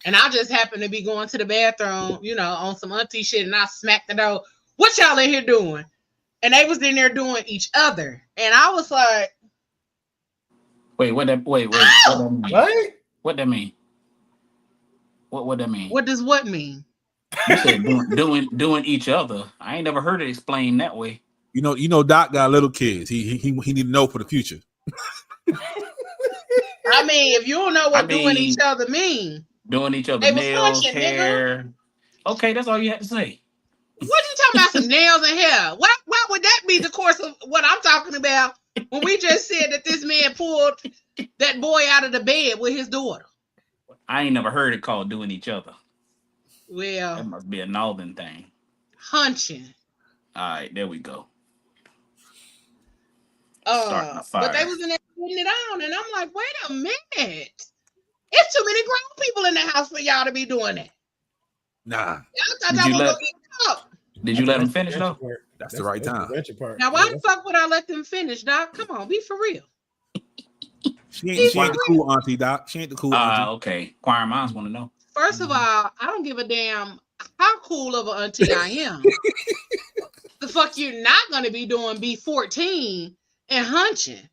And I just happened to be going to the bathroom, you know, on some auntie shit, and I smacked the door. What y'all in here doing? And they was in there doing each other. And I was like, wait, what that mean? What that mean? What that mean? What does what mean? You said doing each other. I ain't never heard it explained that way. You know, Doc got little kids. He need to know for the future. I mean, if you don't know what doing each other mean. Doing each other nails, hair. Nigga. Okay, that's all you had to say. What you talking about? Some nails and hair? Why would that be the course of what I'm talking about when we just said that this man pulled that boy out of the bed with his daughter? I ain't never heard it called doing each other. Well, that must be a northern thing. Hunching. All right, there we go. But they was in there putting it on, and I'm like, wait a minute. It's too many grown people in the house for y'all to be doing that. Nah. Did you let them finish though? That's the right time. Now, why the fuck would I let them finish, Doc? Come on, be for real. She ain't the cool auntie, Doc. She ain't the cool auntie. Okay. Choir minds want to know. First of all, I don't give a damn how cool of an auntie I am. The fuck you're not gonna be doing B14 and hunching.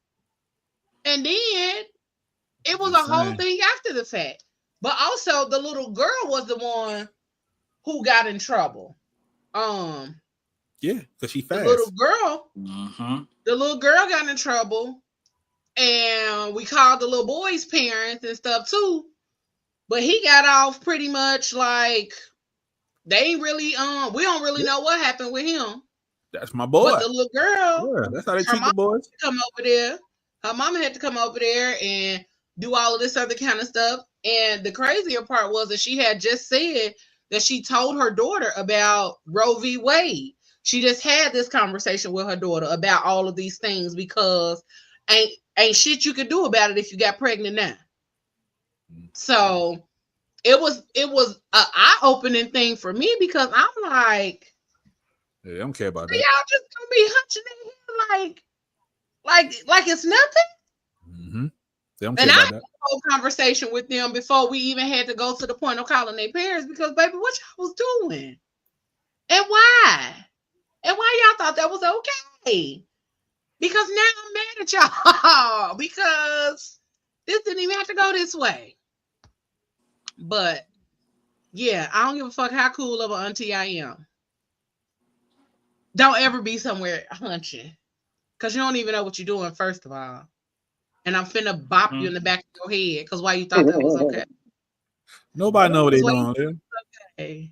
And then it was a whole thing after the fact. But also the little girl was the one who got in trouble. Yeah, because she fast. The little girl got in trouble. And we called the little boy's parents and stuff too. But he got off pretty much like they ain't really we don't really know what happened with him. That's my boy. But the little girl, that's how they treat the boys. Come over there. Her mama had to come over there and do all of this other kind of stuff. And the crazier part was that she had just said that she told her daughter about Roe v. Wade. She just had this conversation with her daughter about all of these things because ain't shit you could do about it if you got pregnant now. So it was an eye-opening thing for me because I'm like, yeah, I don't care about that. Y'all just gonna be hunching in here like it's nothing. They don't care about that. I had a whole conversation with them before we even had to go to the point of calling their parents because, baby, what y'all was doing? And why? And why y'all thought that was okay? Because now I'm mad at y'all because this didn't even have to go this way. But yeah, I don't give a fuck how cool of an auntie I am. Don't ever be somewhere hunching. Cause you don't even know what you're doing, first of all. And I'm finna bop you in the back of your head. Cause why you thought that was okay? Nobody know what they Why you doing there. okay?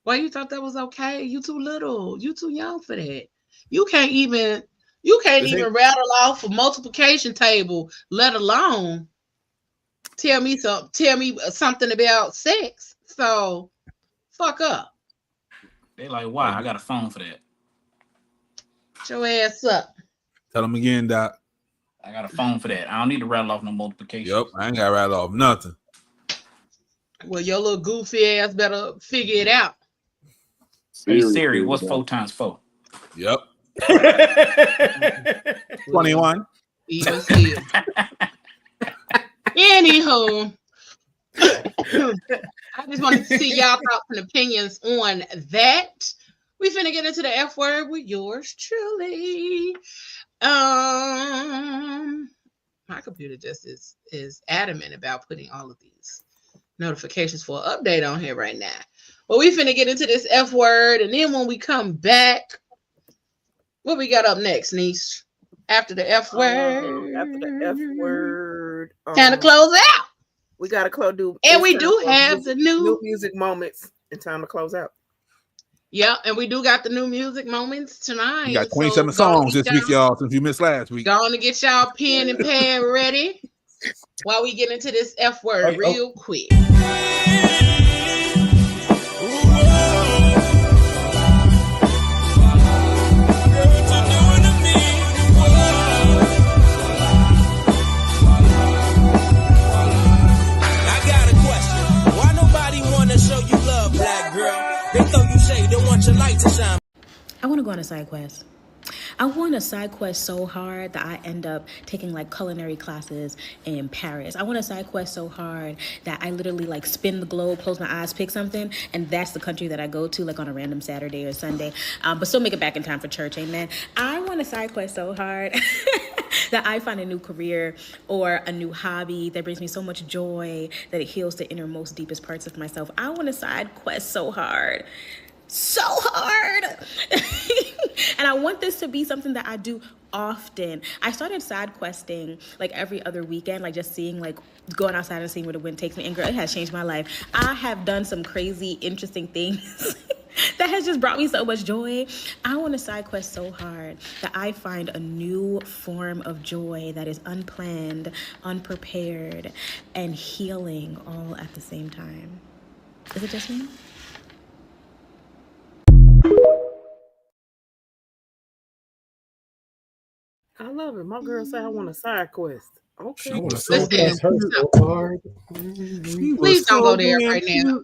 Why you thought that was okay? You too little. You too young for that. You can't even rattle off a multiplication table, let alone tell me something about sex. So fuck up. They like, why? I got a phone for that. Get your ass up. Tell them again, Doc. I got a phone for that. I don't need to rattle off no multiplication. Yep, I ain't got to rattle off nothing. Well, your little goofy ass better figure it out. Hey Siri, what's 4 times 4? Yep. 21. Even still. Anywho, I just wanted to see y'all thoughts and opinions on that. We finna get into the F word with yours truly. My computer just is adamant about putting all of these notifications for an update on here right now. Well, we finna get into this F word, and then when we come back, what we got up next, niece? After the F word. After the F word. Time to close out. We gotta do. And we do have the new music moments in time to close out. Yeah, and we do got the new music moments tonight. We got 27 songs this week, y'all, since you missed last week. Going to get y'all pen and pad ready while we get into this F word real quick. I want to go on a side quest. I want a side quest so hard that I end up taking like culinary classes in Paris. I want a side quest so hard that I literally like spin the globe, close my eyes, pick something, and that's the country that I go to like on a random Saturday or Sunday, but still make it back in time for church, amen. I want a side quest so hard that I find a new career or a new hobby that brings me so much joy that it heals the innermost, deepest parts of myself. I want a side quest so hard. So hard. And I want this to be something that I do often. I started side questing like every other weekend, like just seeing, like going outside and seeing where the wind takes me. And girl, it has changed my life. I have done some crazy, interesting things that has just brought me so much joy. I want to side quest so hard that I find a new form of joy that is unplanned, unprepared, and healing all at the same time. Is it just me? I love it. My girl said I want a side quest. Okay. I want to so hard. Please don't go there right now.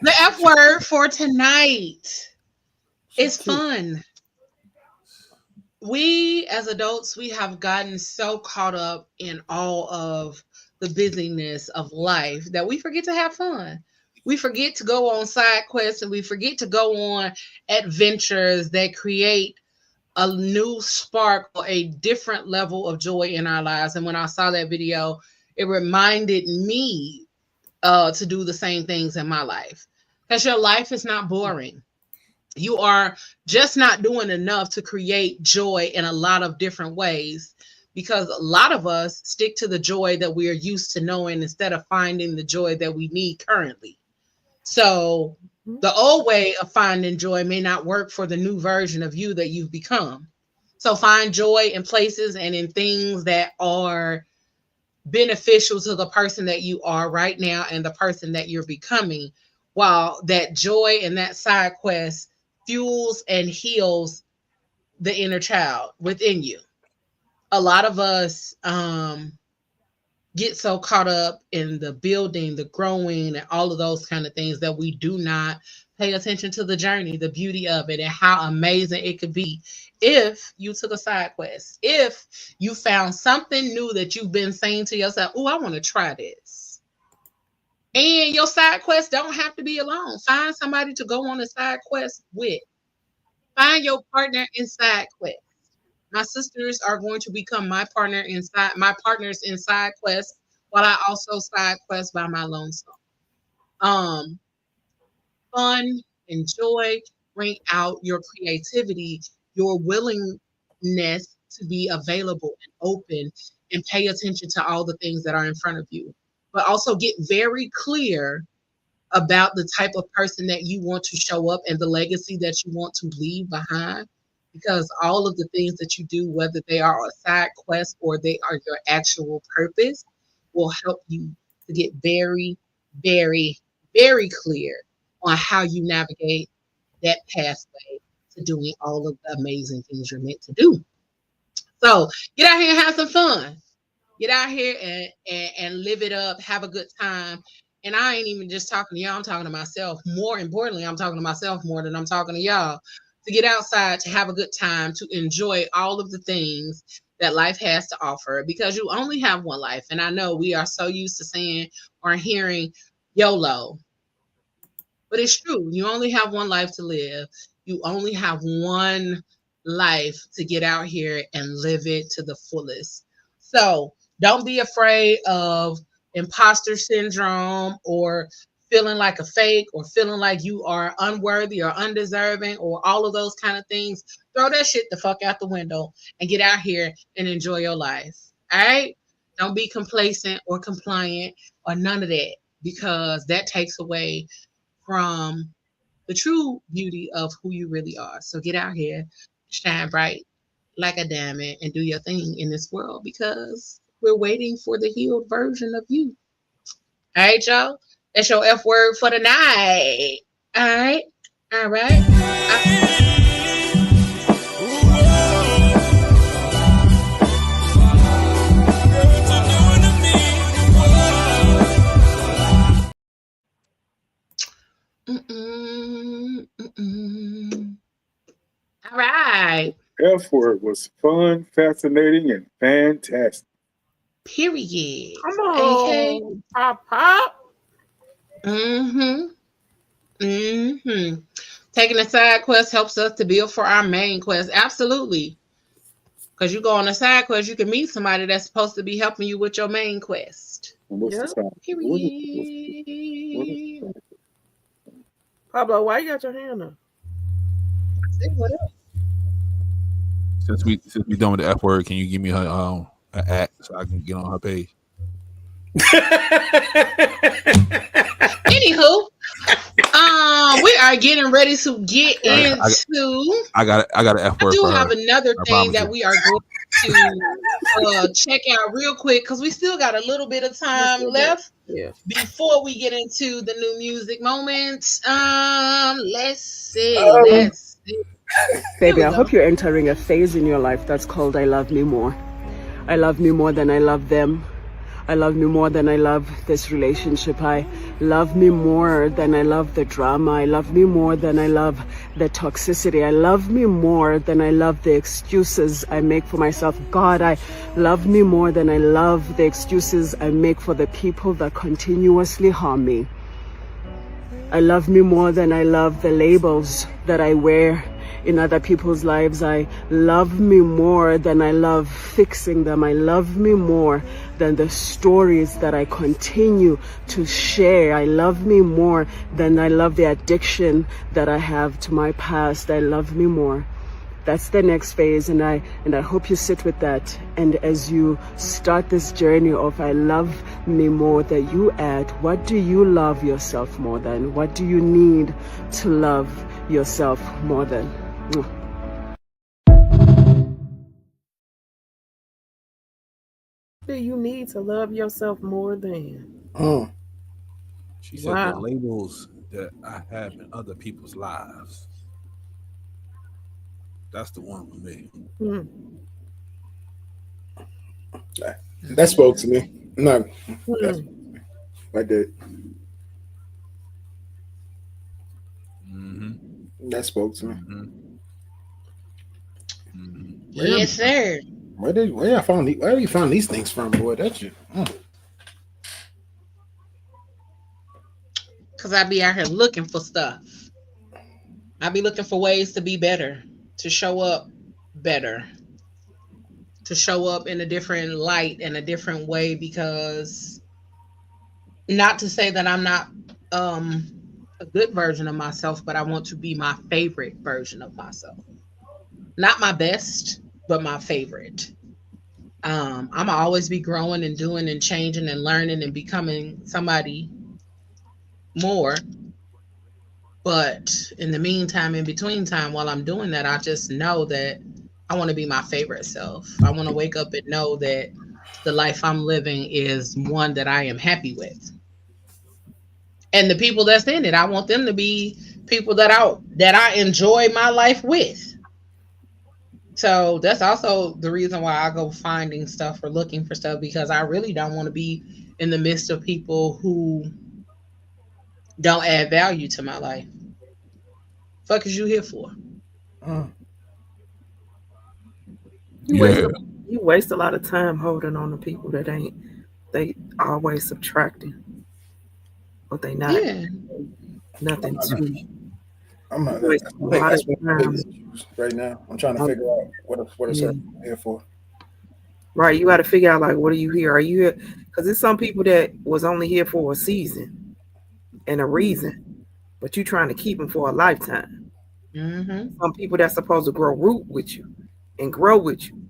The F word for tonight is fun. We as adults, we have gotten so caught up in all of the busyness of life that we forget to have fun. We forget to go on side quests, and we forget to go on adventures that create a new spark or a different level of joy in our lives. And when I saw that video, it reminded me to do the same things in my life, because your life is not boring. You are just not doing enough to create joy in a lot of different ways, because a lot of us stick to the joy that we are used to knowing instead of finding the joy that we need currently. So the old way of finding joy may not work for the new version of you that you've become. So find joy in places and in things that are beneficial to the person that you are right now and the person that you're becoming, while that joy and that side quest fuels and heals the inner child within you. A lot of us get so caught up in the building, the growing, and all of those kind of things that we do not pay attention to the journey, the beauty of it, and how amazing it could be if you took a side quest, if you found something new that you've been saying to yourself, oh, I want to try this. And your side quest don't have to be alone. Find somebody to go on a side quest with. Find your partner in side quest. My sisters are going to become my partners in side quest, while I also side quest by my lonesome. Fun and joy bring out your creativity, your willingness to be available and open and pay attention to all the things that are in front of you. But also get very clear about the type of person that you want to show up and the legacy that you want to leave behind. Because all of the things that you do, whether they are a side quest or they are your actual purpose, will help you to get very, very, very clear on how you navigate that pathway to doing all of the amazing things you're meant to do. So get out here and have some fun. Get out here and live it up, have a good time. And I ain't even just talking to y'all, I'm talking to myself. More importantly, I'm talking to myself more than I'm talking to y'all. To get outside, to have a good time, to enjoy all of the things that life has to offer, because you only have one life. And I know we are so used to saying or hearing YOLO, but it's true. You only have one life to live. You only have one life to get out here and live it to the fullest. So don't be afraid of imposter syndrome or feeling like a fake or feeling like you are unworthy or undeserving or all of those kind of things. Throw that shit the fuck out the window and get out here and enjoy your life. All right? Don't be complacent or compliant or none of that, because that takes away from the true beauty of who you really are. So get out here, shine bright like a diamond, and do your thing in this world, because we're waiting for the healed version of you. All right, y'all? That's your F word for the night. All right? All right? Mm-mm, mm-mm. All right. F word was fun, fascinating, and fantastic. Period. Come Okay. on, pop, pop. Mm-hmm. Mm-hmm. Taking a side quest helps us to build for our main quest. Absolutely. Because you go on a side quest, you can meet somebody that's supposed to be helping you with your main quest. And what's the Yep. side? Period. Pablo, why you got your hand up? Say what else? Since we done with the F word, can you give me her an at so I can get on her page? Anywho, we are getting ready to get into. I got an F word. I do for have her. another thing that we are going to check out real quick, because we still got a little bit of time left. Yeah. Before we get into the new music moments, let's see. Baby, I hope you're entering a phase in your life that's called I love me more. I love me more than I love them. I love me more than I love this relationship. I love me more than I love the drama. I love me more than I love the toxicity. I love me more than I love the excuses I make for myself. God, I love me more than I love the excuses I make for the people that continuously harm me. I love me more than I love the labels that I wear in other people's lives. I love me more than I love fixing them. I love me more than the stories that I continue to share. I love me more than I love the addiction that I have to my past. I love me more. That's the next phase, and I hope you sit with that. And as you start this journey of I love me more, that you add, what do you love yourself more than? What do you need to love yourself more than? Do you need to love yourself more than? She said the labels that I have in other people's lives. That's the one for me. That spoke to me. No, I did. That spoke to me. Yes, sir. Where you found these things from, boy? That shit. Because I be out here looking for stuff. I be looking for ways to be better, to show up better, to show up in a different light and a different way, because not to say that I'm not a good version of myself, but I want to be my favorite version of myself. Not my best, but my favorite. I'm always be growing and doing and changing and learning and becoming somebody more. But in the meantime, in between time, while I'm doing that, I just know that I want to be my favorite self. I want to wake up and know that the life I'm living is one that I am happy with. And the people that's in it, I want them to be people that I enjoy my life with. So that's also the reason why I go finding stuff or looking for stuff, because I really don't want to be in the midst of people who don't add value to my life. Fuck is you here for? You waste a lot of time holding on to people that ain't, they always subtracting, but they not nothing to you. I'm not. You waste I a think lot that's of one of my time. biggest issues right now. I'm trying to figure out what a certain here for. Right, you got to figure out like, what are you here? Are you here? Because there's some people that was only here for a season and a reason, but you trying to keep them for a lifetime. Some people that's supposed to grow root with you and grow with you,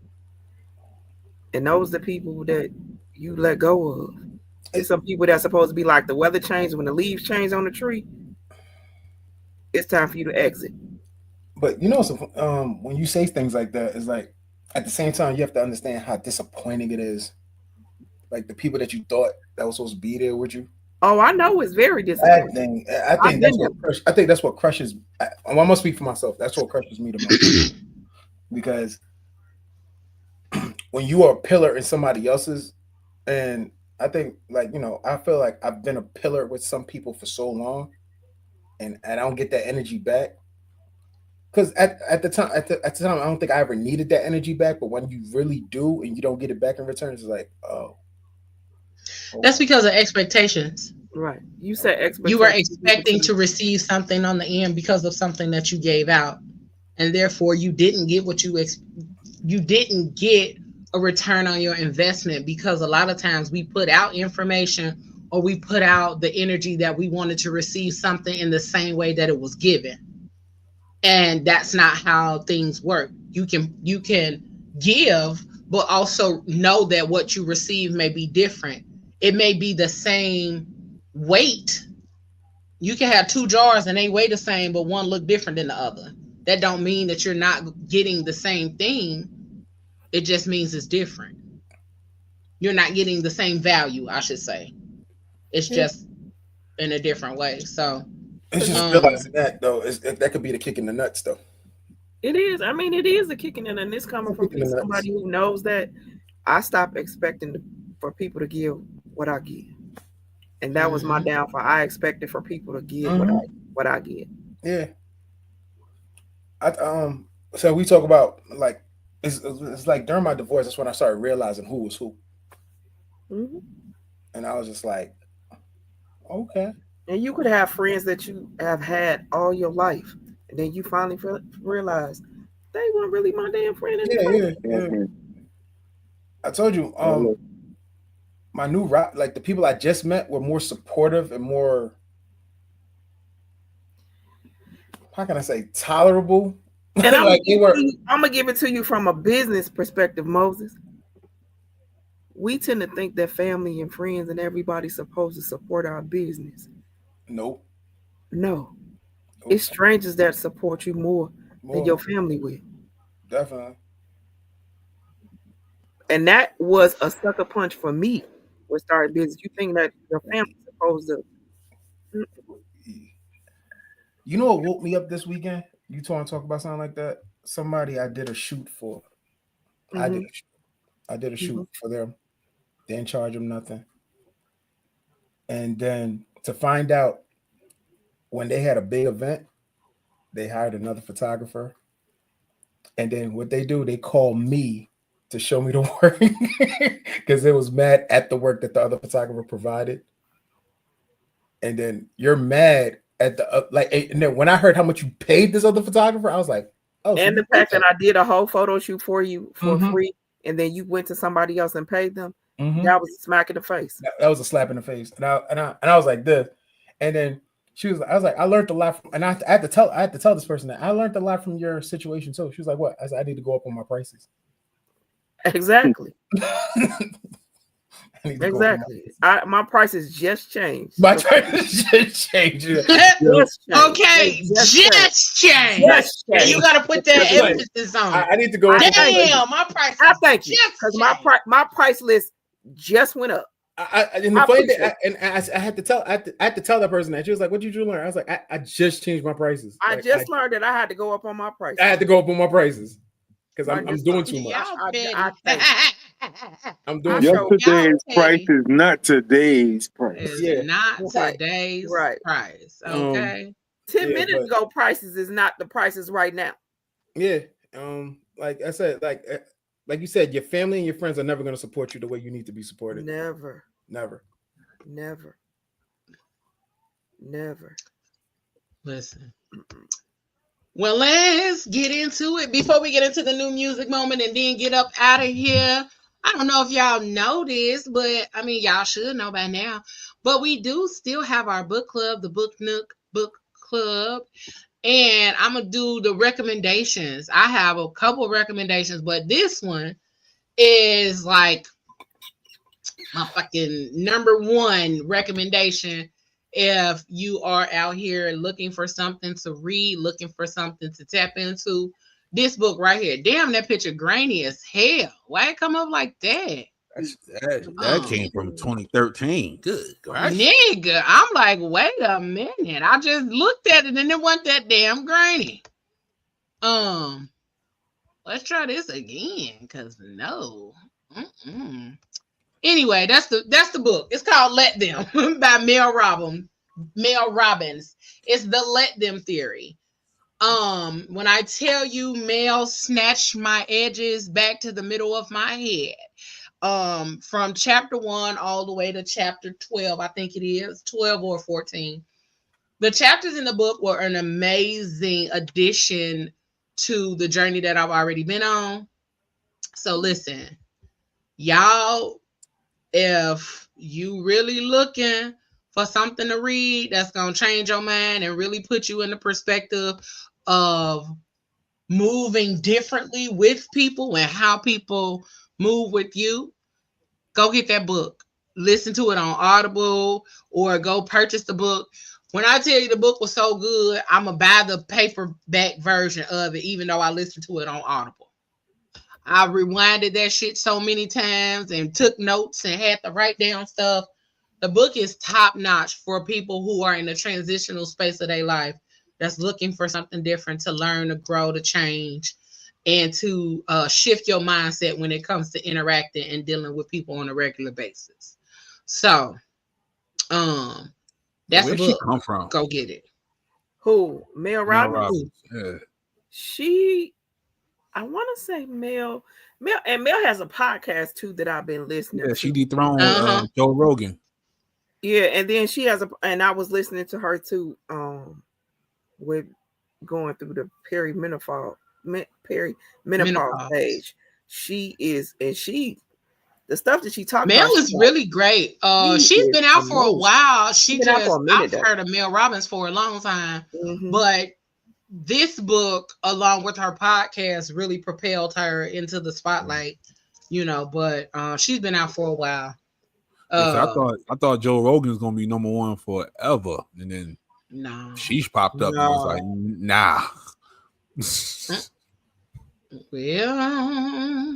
and those are the people that you let go of. There's some people that's supposed to be like the weather change when the leaves change on the tree. It's time for you to exit. But you know, so, when you say things like that, it's like at the same time you have to understand how disappointing it is. Like the people that you thought that was supposed to be there with you. Oh, I know it's very disappointing. I think that's what crushes. I'm gonna speak for myself. That's what crushes me the most. Because when you are a pillar in somebody else's, and I think like, you know, I feel like I've been a pillar with some people for so long, and I don't get that energy back. Because at the time I don't think I ever needed that energy back. But when you really do and you don't get it back in return, it's like, oh. That's because of expectations. Right. You said expectations. You were expecting to receive something on the end because of something that you gave out, and therefore you didn't get what you didn't get a return on your investment, because a lot of times we put out information or we put out the energy that we wanted to receive something in the same way that it was given. And that's not how things work. You can give, but also know that what you receive may be different. It may be the same weight. You can have two jars and they weigh the same, but one look different than the other. That don't mean that you're not getting the same thing. It just means it's different. You're not getting the same value, I should say. It's just in a different way. So it's just realizing that though, that could be the kick in the nuts though. It is. I mean, it is a kicking in, and this coming from somebody who knows that I stopped expecting for people to give what I give, and that was my downfall. I expected for people to give what I get. Yeah. So we talk about like it's like during my divorce, that's when I started realizing who was who, and I was just like, okay. And you could have friends that you have had all your life, and then you finally realize they weren't really my damn friend anymore. Yeah. I told you, my new route, like the people I just met were more supportive and more, how can I say, tolerable. And I'm gonna give it to you from a business perspective, Moses. We tend to think that family and friends and everybody's supposed to support our business. Nope. No. It's strangers that support you more than your family will. Definitely. And that was a sucker punch for me with starting business. You think that your family's supposed to. You know what woke me up this weekend? You want to talk about something like that? Somebody I did a shoot for. I did a shoot for them. Didn't charge them nothing. And then to find out when they had a big event, they hired another photographer. And then what they do, they call me to show me the work because it was mad at the work that the other photographer provided. And then you're mad at the and then when I heard how much you paid this other photographer, I was like, oh. And the fact that I did a whole photo shoot for you for free, and then you went to somebody else and paid them, that was a smack in the face. That was a slap in the face. And I was like this. And then I was like, I learned a lot from, and I had to tell this person that I learned a lot from your situation too. She was like, what? I said, I need to go up on my prices. Exactly. Exactly. My prices just changed. My prices just changed. Okay, just changed. And you got to put that emphasis on. I need to go. Damn, my price. I thank you because my price list just went up. And the funny thing, I had to tell that person that. She was like, "What did you learn?" I was like, "I just changed my prices. I just learned that I had to go up on my prices. I had to go up on my prices because I'm doing too much. I'm doing yesterday's price is not today's price. Not today's price. Okay. 10 minutes ago, prices is not the prices right now. Yeah. Like I said, like you said, your family and your friends are never going to support you the way you need to be supported. Never. Listen. Well, let's get into it. Before we get into the new music moment and then get up out of here, I don't know if y'all know this, but I mean, y'all should know by now. But we do still have our book club, the Book Nook Book Club. And I'm going to do the recommendations. I have a couple recommendations, but this one is like my fucking number one recommendation. If you are out here looking for something to read, looking for something to tap into, this book right here. Damn, that picture grainy as hell. Why it come up like that? That came from 2013. Good gosh. Nigga, I'm like, wait a minute. I just looked at it and it wasn't that damn grainy. Let's try this again, because no. Anyway, that's the book. It's called Let Them by Mel Robbins. It's the Let Them theory. When I tell you Mel snatched my edges back to the middle of my head. From chapter 1 all the way to chapter 12, I think it is 12 or 14. The chapters in the book were an amazing addition to the journey that I've already been on. So listen, y'all, if you really looking for something to read that's going to change your mind and really put you in the perspective of moving differently with people and how people move with you, go get that book. Listen to it on Audible or go purchase the book. When I tell you the book was so good, I'm going to buy the paperback version of it, even though I listened to it on Audible. I rewinded that shit so many times and took notes and had to write down stuff. The book is top notch for people who are in the transitional space of their life that's looking for something different to learn, to grow, to change, and to shift your mindset when it comes to interacting and dealing with people on a regular basis. So, that's where the book. She come from? Go get it. Who? Mel Robbins? Yeah. I want to say Mel has a podcast too that I've been listening to. Yeah, she dethroned Joe Rogan. Yeah, and then she has and I was listening to her too, with going through the perimenopause stage. She is, and the stuff that she talked about. Mel is really great. She's been out for a while. I've heard of Mel Robbins for a long time, but this book, along with her podcast, really propelled her into the spotlight. But she's been out for a while. I thought Joe Rogan was gonna be number one forever, and then she's popped up and was like, nah. Well,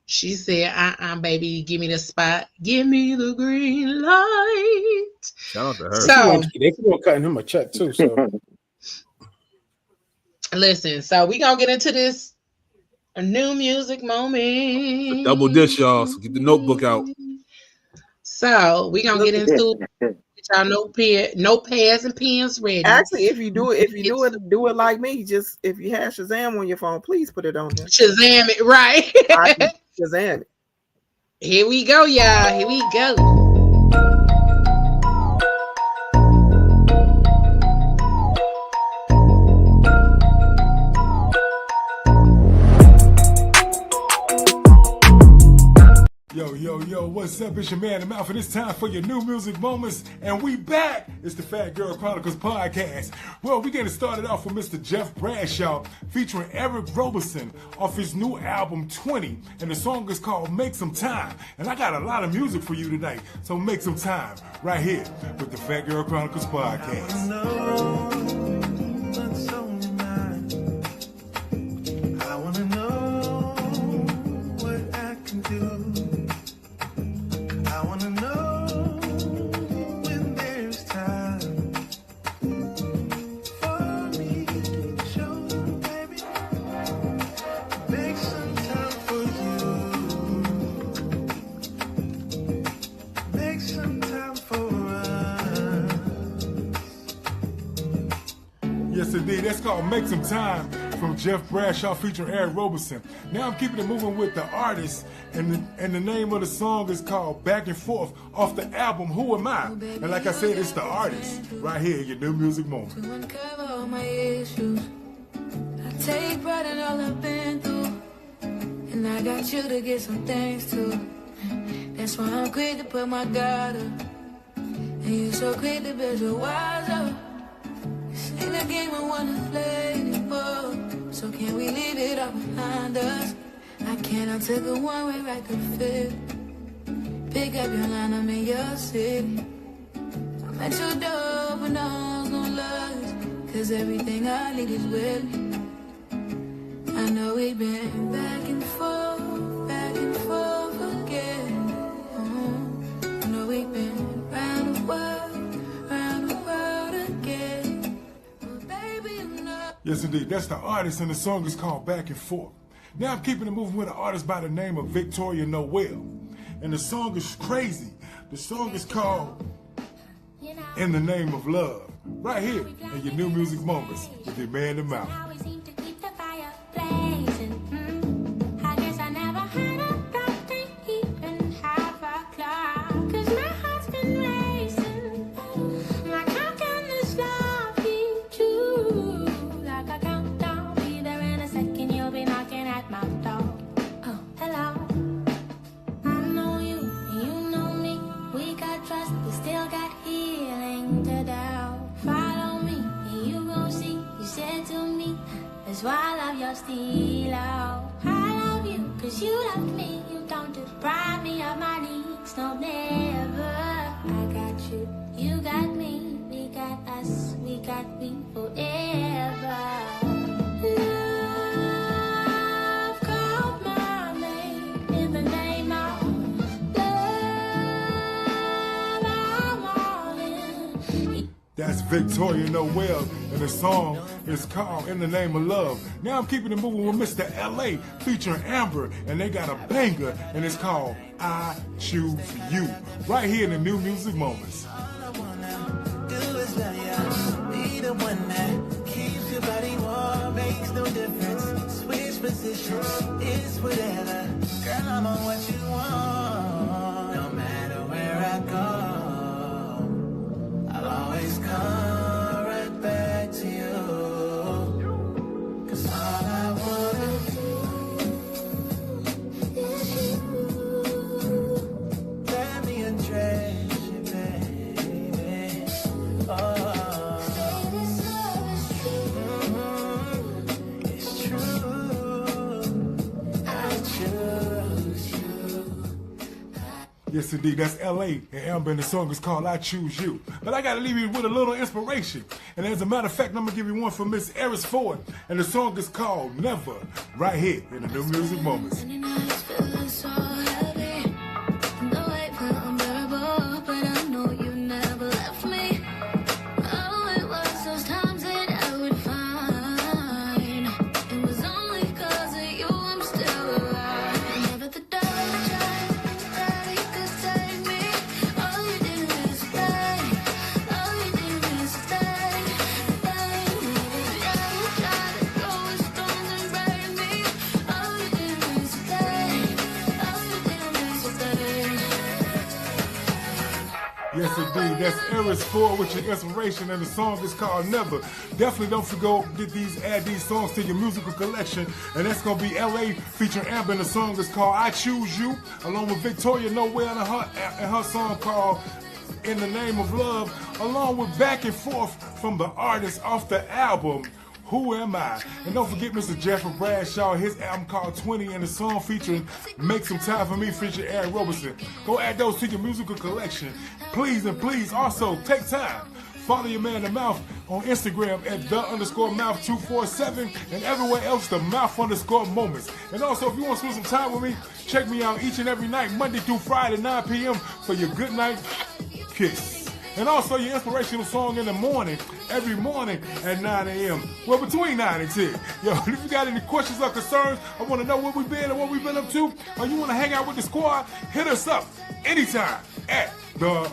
she said, baby, give me the spot, give me the green light. Shout out to her. So they were cutting him a check too. So listen, so we gonna get into this new music moment. Double dish, y'all. So get the notebook out. So we gonna get into y'all notepads and pens ready. Actually, if you do it like me. Just if you have Shazam on your phone, please put it on there. Shazam it, right? Shazam it. Here we go, y'all. Here we go. Yo, what's What's up? It's your man, the mouth, and it's time for your new music moments. And we back. It's the Phat Girl Chronicles podcast. Well, we're getting started off with Mr. Jeff Bradshaw featuring Eric Roberson off his new album 20. And the song is called Make Some Time. And I got a lot of music for you tonight. So make some time right here with the Phat Girl Chronicles podcast. Yes, indeed. That's called Make Some Time from Jeff Bradshaw featuring Eric Roberson. Now I'm keeping it moving with the artist, and the name of the song is called Back and Forth off the album Who Am I? And like I said, it's the artist right here, your new music moment. I take pride in all I've been through, and I got you to get some things too. That's why I'm quick to put my guard up, and you so quick to build your walls up. This ain't a game I wanna play anymore, so can we leave it all behind us? I cannot take a one-way right to fit. Pick up your line, I'm in your city. I'm at your door, but no luggage, cause everything I need is with me. I know we've been back and forth again. I know we've been round the world again. But baby, you know. Yes, indeed. That's the artist, and the song is called Back and Forth. Now I'm keeping it moving with an artist by the name of Victoria Noel. And the song is crazy. The song is called In the Name of Love. Right here in your new music moments with your man, the mouth. That's why I love your steel out. I love you, cause you love me. You don't deprive me of my needs, no never. I got you, you got me. We got us, we got me forever. Love called my name in the name of love. I'm all in. That's Victoria Noel, and the song is called In the Name of Love. Now I'm keeping it moving with Mr. LA featuring Amber, and they got a banger, and it's called I Choose You. Right here in the new music moments. All I wanna do is love you. Be the one that keeps your body warm, makes no difference. Switch positions, it's whatever. Girl, I'm on what you want. No matter where I go, I'll always come right back to you. Cause all I wanna do is you. Let me address you, baby. Oh, it's true. I choose you. Yes, indeed. That's LA and Amber, and the song is called I Choose You. But I got to leave you with a little inspiration. And as a matter of fact, I'm going to give you one from Miss Eris Ford. And the song is called Never, right here in the new music moments. That's Eris Ford with your inspiration, and the song is called Never. Definitely don't forget add these songs to your musical collection, and that's gonna be LA featuring Amber, and the song is called I Choose You, along with Victoria Nowhere and her song called In the Name of Love, along with Back and Forth from the artist off the album Who Am I? And don't forget Mr. Jeffrey Bradshaw, his album called 20, and the song featuring Make Some Time For Me featuring Eric Roberson. Go add those to your musical collection. Please and please also take time. Follow your man, The Mouth, on Instagram at @the_mouth247, and everywhere else, the mouth_moments. And also, if you want to spend some time with me, check me out each and every night, Monday through Friday, 9 p.m. for your good night kiss. And also your inspirational song in the morning, every morning at 9 a.m. Well, between 9 and 10. Yo, if you got any questions or concerns, I want to know where we've been and what we've been up to, or you want to hang out with the squad, hit us up anytime at the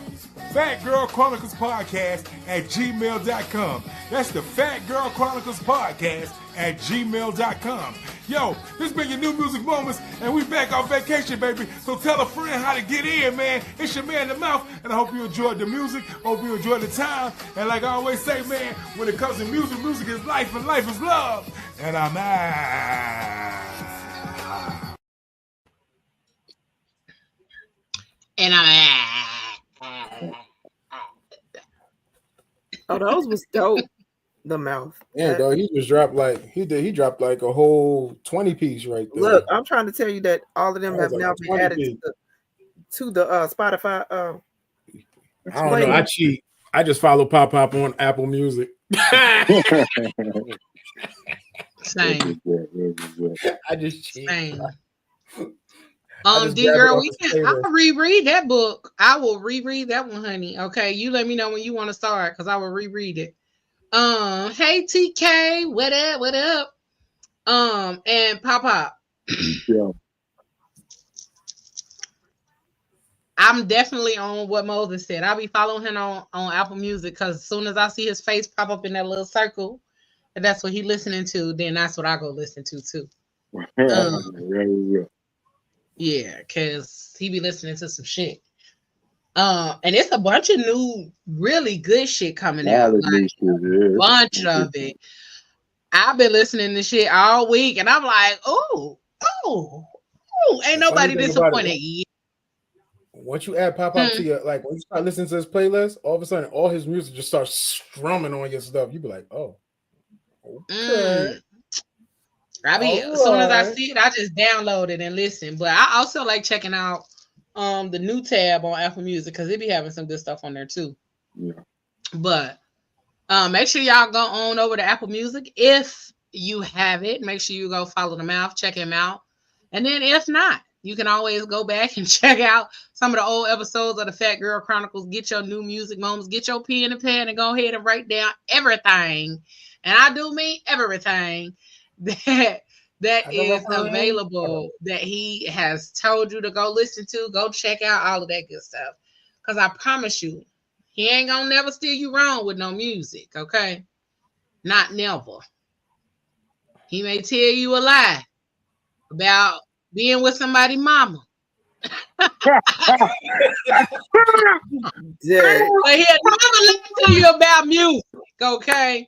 Phat Girl Chronicles Podcast at gmail.com. That's the Phat Girl Chronicles Podcast at gmail.com. Yo, this been your New Music Moments, and we back on vacation, baby. So tell a friend how to get in, man. It's your man, The Mouth, and I hope you enjoyed the music. Hope you enjoyed the time. And like I always say, man, when it comes to music, music is life, and life is love. And I'm out. And I'm Oh, those was dope. The Mouth. Yeah, dog. He just dropped he dropped like a whole 20 piece right there. Look, I'm trying to tell you that all of them have now been added to the Spotify. I don't know. I cheat. I just follow Pop on Apple Music. Same. I just cheat. Same. D girl, I'll reread that book. I will reread that one, honey. Okay, you let me know when you want to start, because I will reread it. Hey TK, what up? What up? And Pop. Yeah. I'm definitely on what Moses said. I'll be following him on Apple Music, because as soon as I see his face pop up in that little circle, and that's what he's listening to, then that's what I go listen to too. Yeah, because he be listening to some shit. And it's a bunch of new, really good shit coming out. Like, bunch of it. I've been listening to shit all week, and I'm like, oh, ain't nobody disappointed yet. Once you add Pop to your, like, when you start listening to his playlist, all of a sudden, all his music just starts strumming on your stuff. You be like, oh, okay. As soon as I see it, I just download it and listen. But I also like checking out the new tab on Apple Music, because they be having some good stuff on there too. Yeah. But make sure y'all go on over to Apple Music. If you have it, make sure you go follow The Mouth, check him out. And then if not, you can always go back and check out some of the old episodes of the Phat Girl Chronicles. Get your New Music Moments, get your pen and pad, and go ahead and write down everything. And I do mean everything that is available, that he has told you to go listen to, go check out, all of that good stuff. Because I promise you, he ain't gonna never steer you wrong with no music, okay? Not never. He may tell you a lie about being with somebody's mama. But he'll never lie to you about music, okay?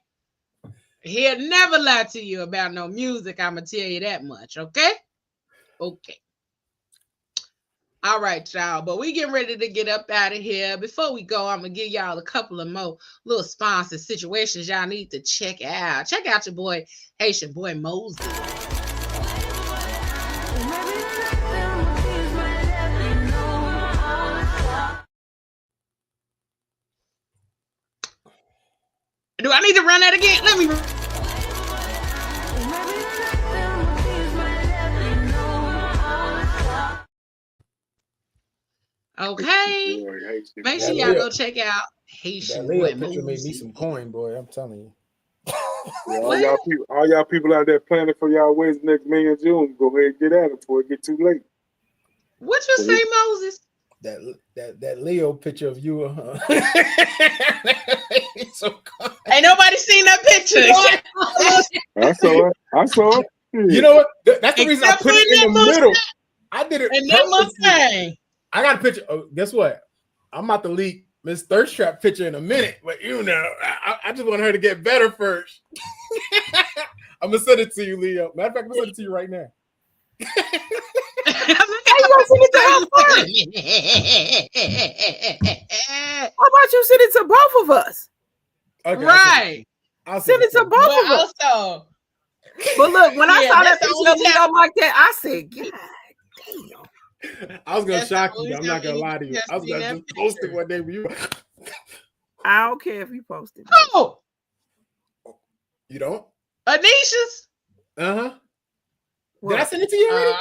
He'll never lie to you about no music. I'm going to tell you that much, okay? Okay. All right, y'all. But we getting ready to get up out of here. Before we go, I'm going to give y'all a couple of more little sponsor situations y'all need to check out. Check out your boy, Haitian boy Moses. Do I need to run that again? Let me. Okay. Make sure y'all go check out Haitian boy Moses. Made me some coin, boy. I'm telling you. Yeah, all y'all people out there planning for y'all wins next May and June, go ahead and get at it before it get too late. What you say, Moses? That Leo picture of you. So ain't nobody seen that picture. I saw it. You know what? That's the reason I put it in the middle. I did it. And that little thing. I got a picture. Oh, guess what? I'm about to leak Miss Thirst Trap picture in a minute, but I just want her to get better first. I'm gonna send it to you, Leo. Matter of fact, I'm gonna send it to you right now. How you gonna send it to her first? How about you send it to both of us? Okay, right. I'll send it to both of us. Also, but look, when I saw that picture of Leo like that, I said, God damn. I was gonna shock you. I'm not gonna lie to you. I was gonna just post it one day with you. I don't care if you post it. Oh, you don't? Anisha's. Did I send it to you already?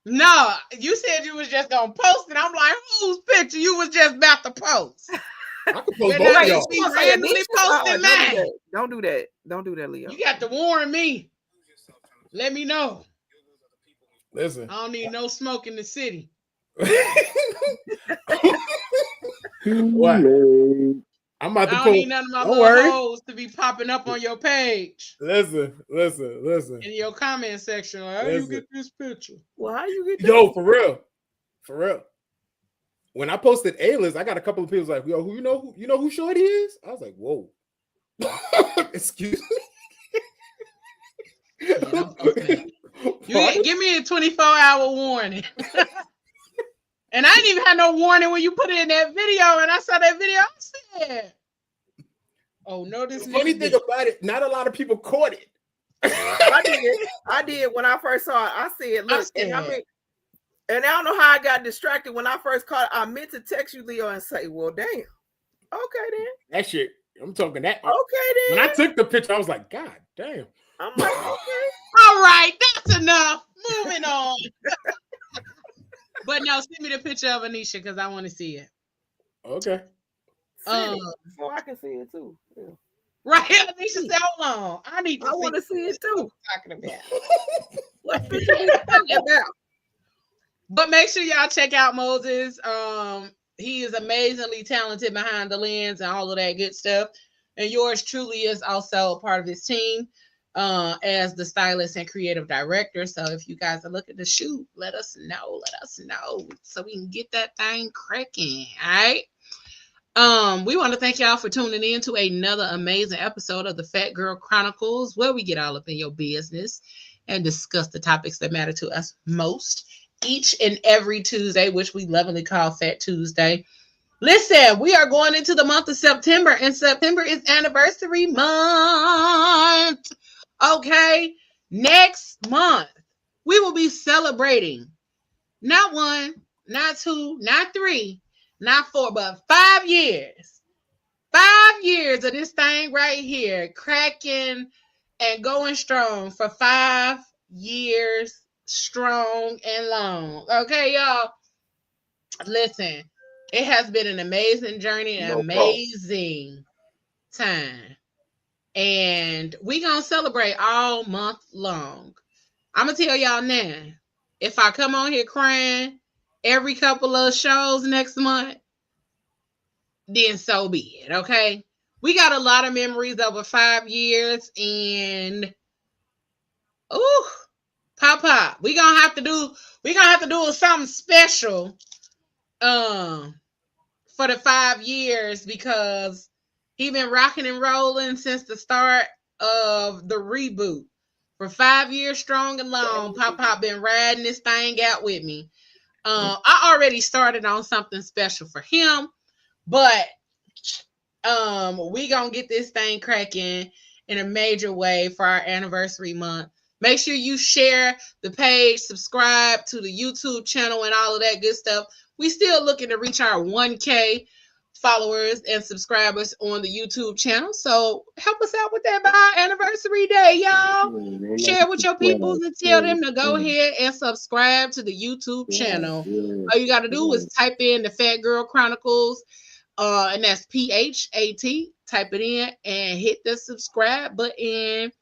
No, you said you was just gonna post it. I'm like, whose picture you was just about to post? I can post both of y'all. Randomly posting mine. Don't do that. Don't do that, Leo. You got to warn me. Let me know. Listen, I don't need no smoke in the city. What? I'm about to I don't need none of my little hoes to be popping up on your page. Listen. In your comment section, how you get this picture? Well, how you get this? Yo, for real. When I posted A-list, I got a couple of people like, yo, you know who Shorty is? I was like, whoa. Excuse me. Give me a 24-hour warning. And I didn't even have no warning when you put it in that video. And I saw that video, I said, oh, no, this the funny thing about it, not a lot of people caught it. I did when I first saw it. I said, look, and I don't know how I got distracted when I first caught it. I meant to text you, Leo, and say, well, damn. Okay, then. That shit, I'm talking that. Okay, then. When I took the picture, I was like, God damn. I'm like, okay. All right, that's enough. Moving on. But no, send me the picture of Anisha because I want to see it. Okay. So I can see it too. Yeah. Right, Anisha said, hold on. I want to see it too. Talking about. What picture are you talking about? But make sure y'all check out Moses. He is amazingly talented behind the lens and all of that good stuff. And yours truly is also part of his team as the stylist and creative director. So if you guys are looking to shoot, let us know so we can get that thing cracking. All right. We want to thank y'all for tuning in to another amazing episode of the Phat Girl Chronicles, where we get all up in your business and discuss the topics that matter to us most each and every Tuesday, which we lovingly call Fat Tuesday. Listen, we are going into the month of September, and September is anniversary month. Okay, next month we will be celebrating not 1, not 2, not 3, not 4, but 5 years. 5 years of this thing right here, cracking and going strong for 5 years, strong and long. Okay, y'all. Listen, it has been an amazing journey, an amazing time. And we're going to celebrate all month long. I'm going to tell y'all now, if I come on here crying every couple of shows next month, then so be it, okay? We got a lot of memories over 5 years, and Papa, we're gonna have to do something special for the 5 years, because he been rocking and rolling since the start of the reboot. For 5 years strong and long, Papa been riding this thing out with me. I already started on something special for him, but we gonna get this thing cracking in a major way for our anniversary month. Make sure you share the page, subscribe to the YouTube channel and all of that good stuff. We still looking to reach our 1K followers and subscribers on the YouTube channel. So help us out with that by our anniversary day, y'all. Share with your peoples and tell them to go ahead and subscribe to the YouTube channel. All you got to do is type in the Phat Girl Chronicles, and that's PHAT. Type it in and hit the subscribe button.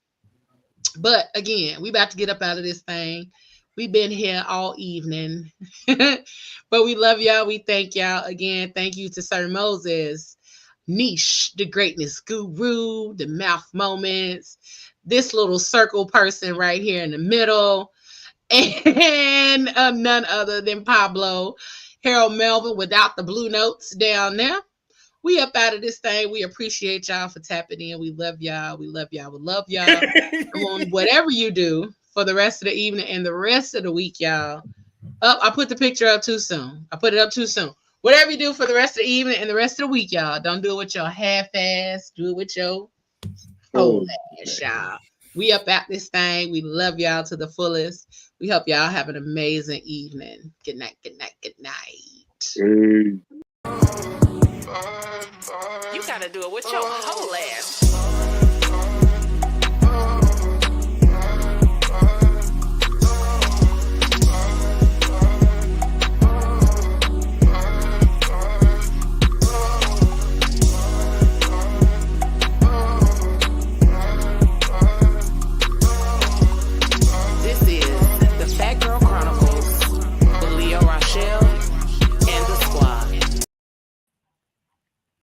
But again, we about to get up out of this thing. We've been here all evening. But we love y'all. We thank y'all. Again, thank you to Sir Moses, Niche, the greatness guru, the mouth moments, this little circle person right here in the middle, and none other than Pablo, Harold Melvin without the blue notes down there. We up out of this thing. We appreciate y'all for tapping in. We love y'all. We love y'all. We love y'all. On whatever you do for the rest of the evening and the rest of the week, y'all. I put the picture up too soon. I put it up too soon. Whatever you do for the rest of the evening and the rest of the week, y'all. Don't do it with your half-ass. Do it with your whole ass, y'all. We up at this thing. We love y'all to the fullest. We hope y'all have an amazing evening. Good night, good night, good night. Hey. You gotta do it with your whole ass.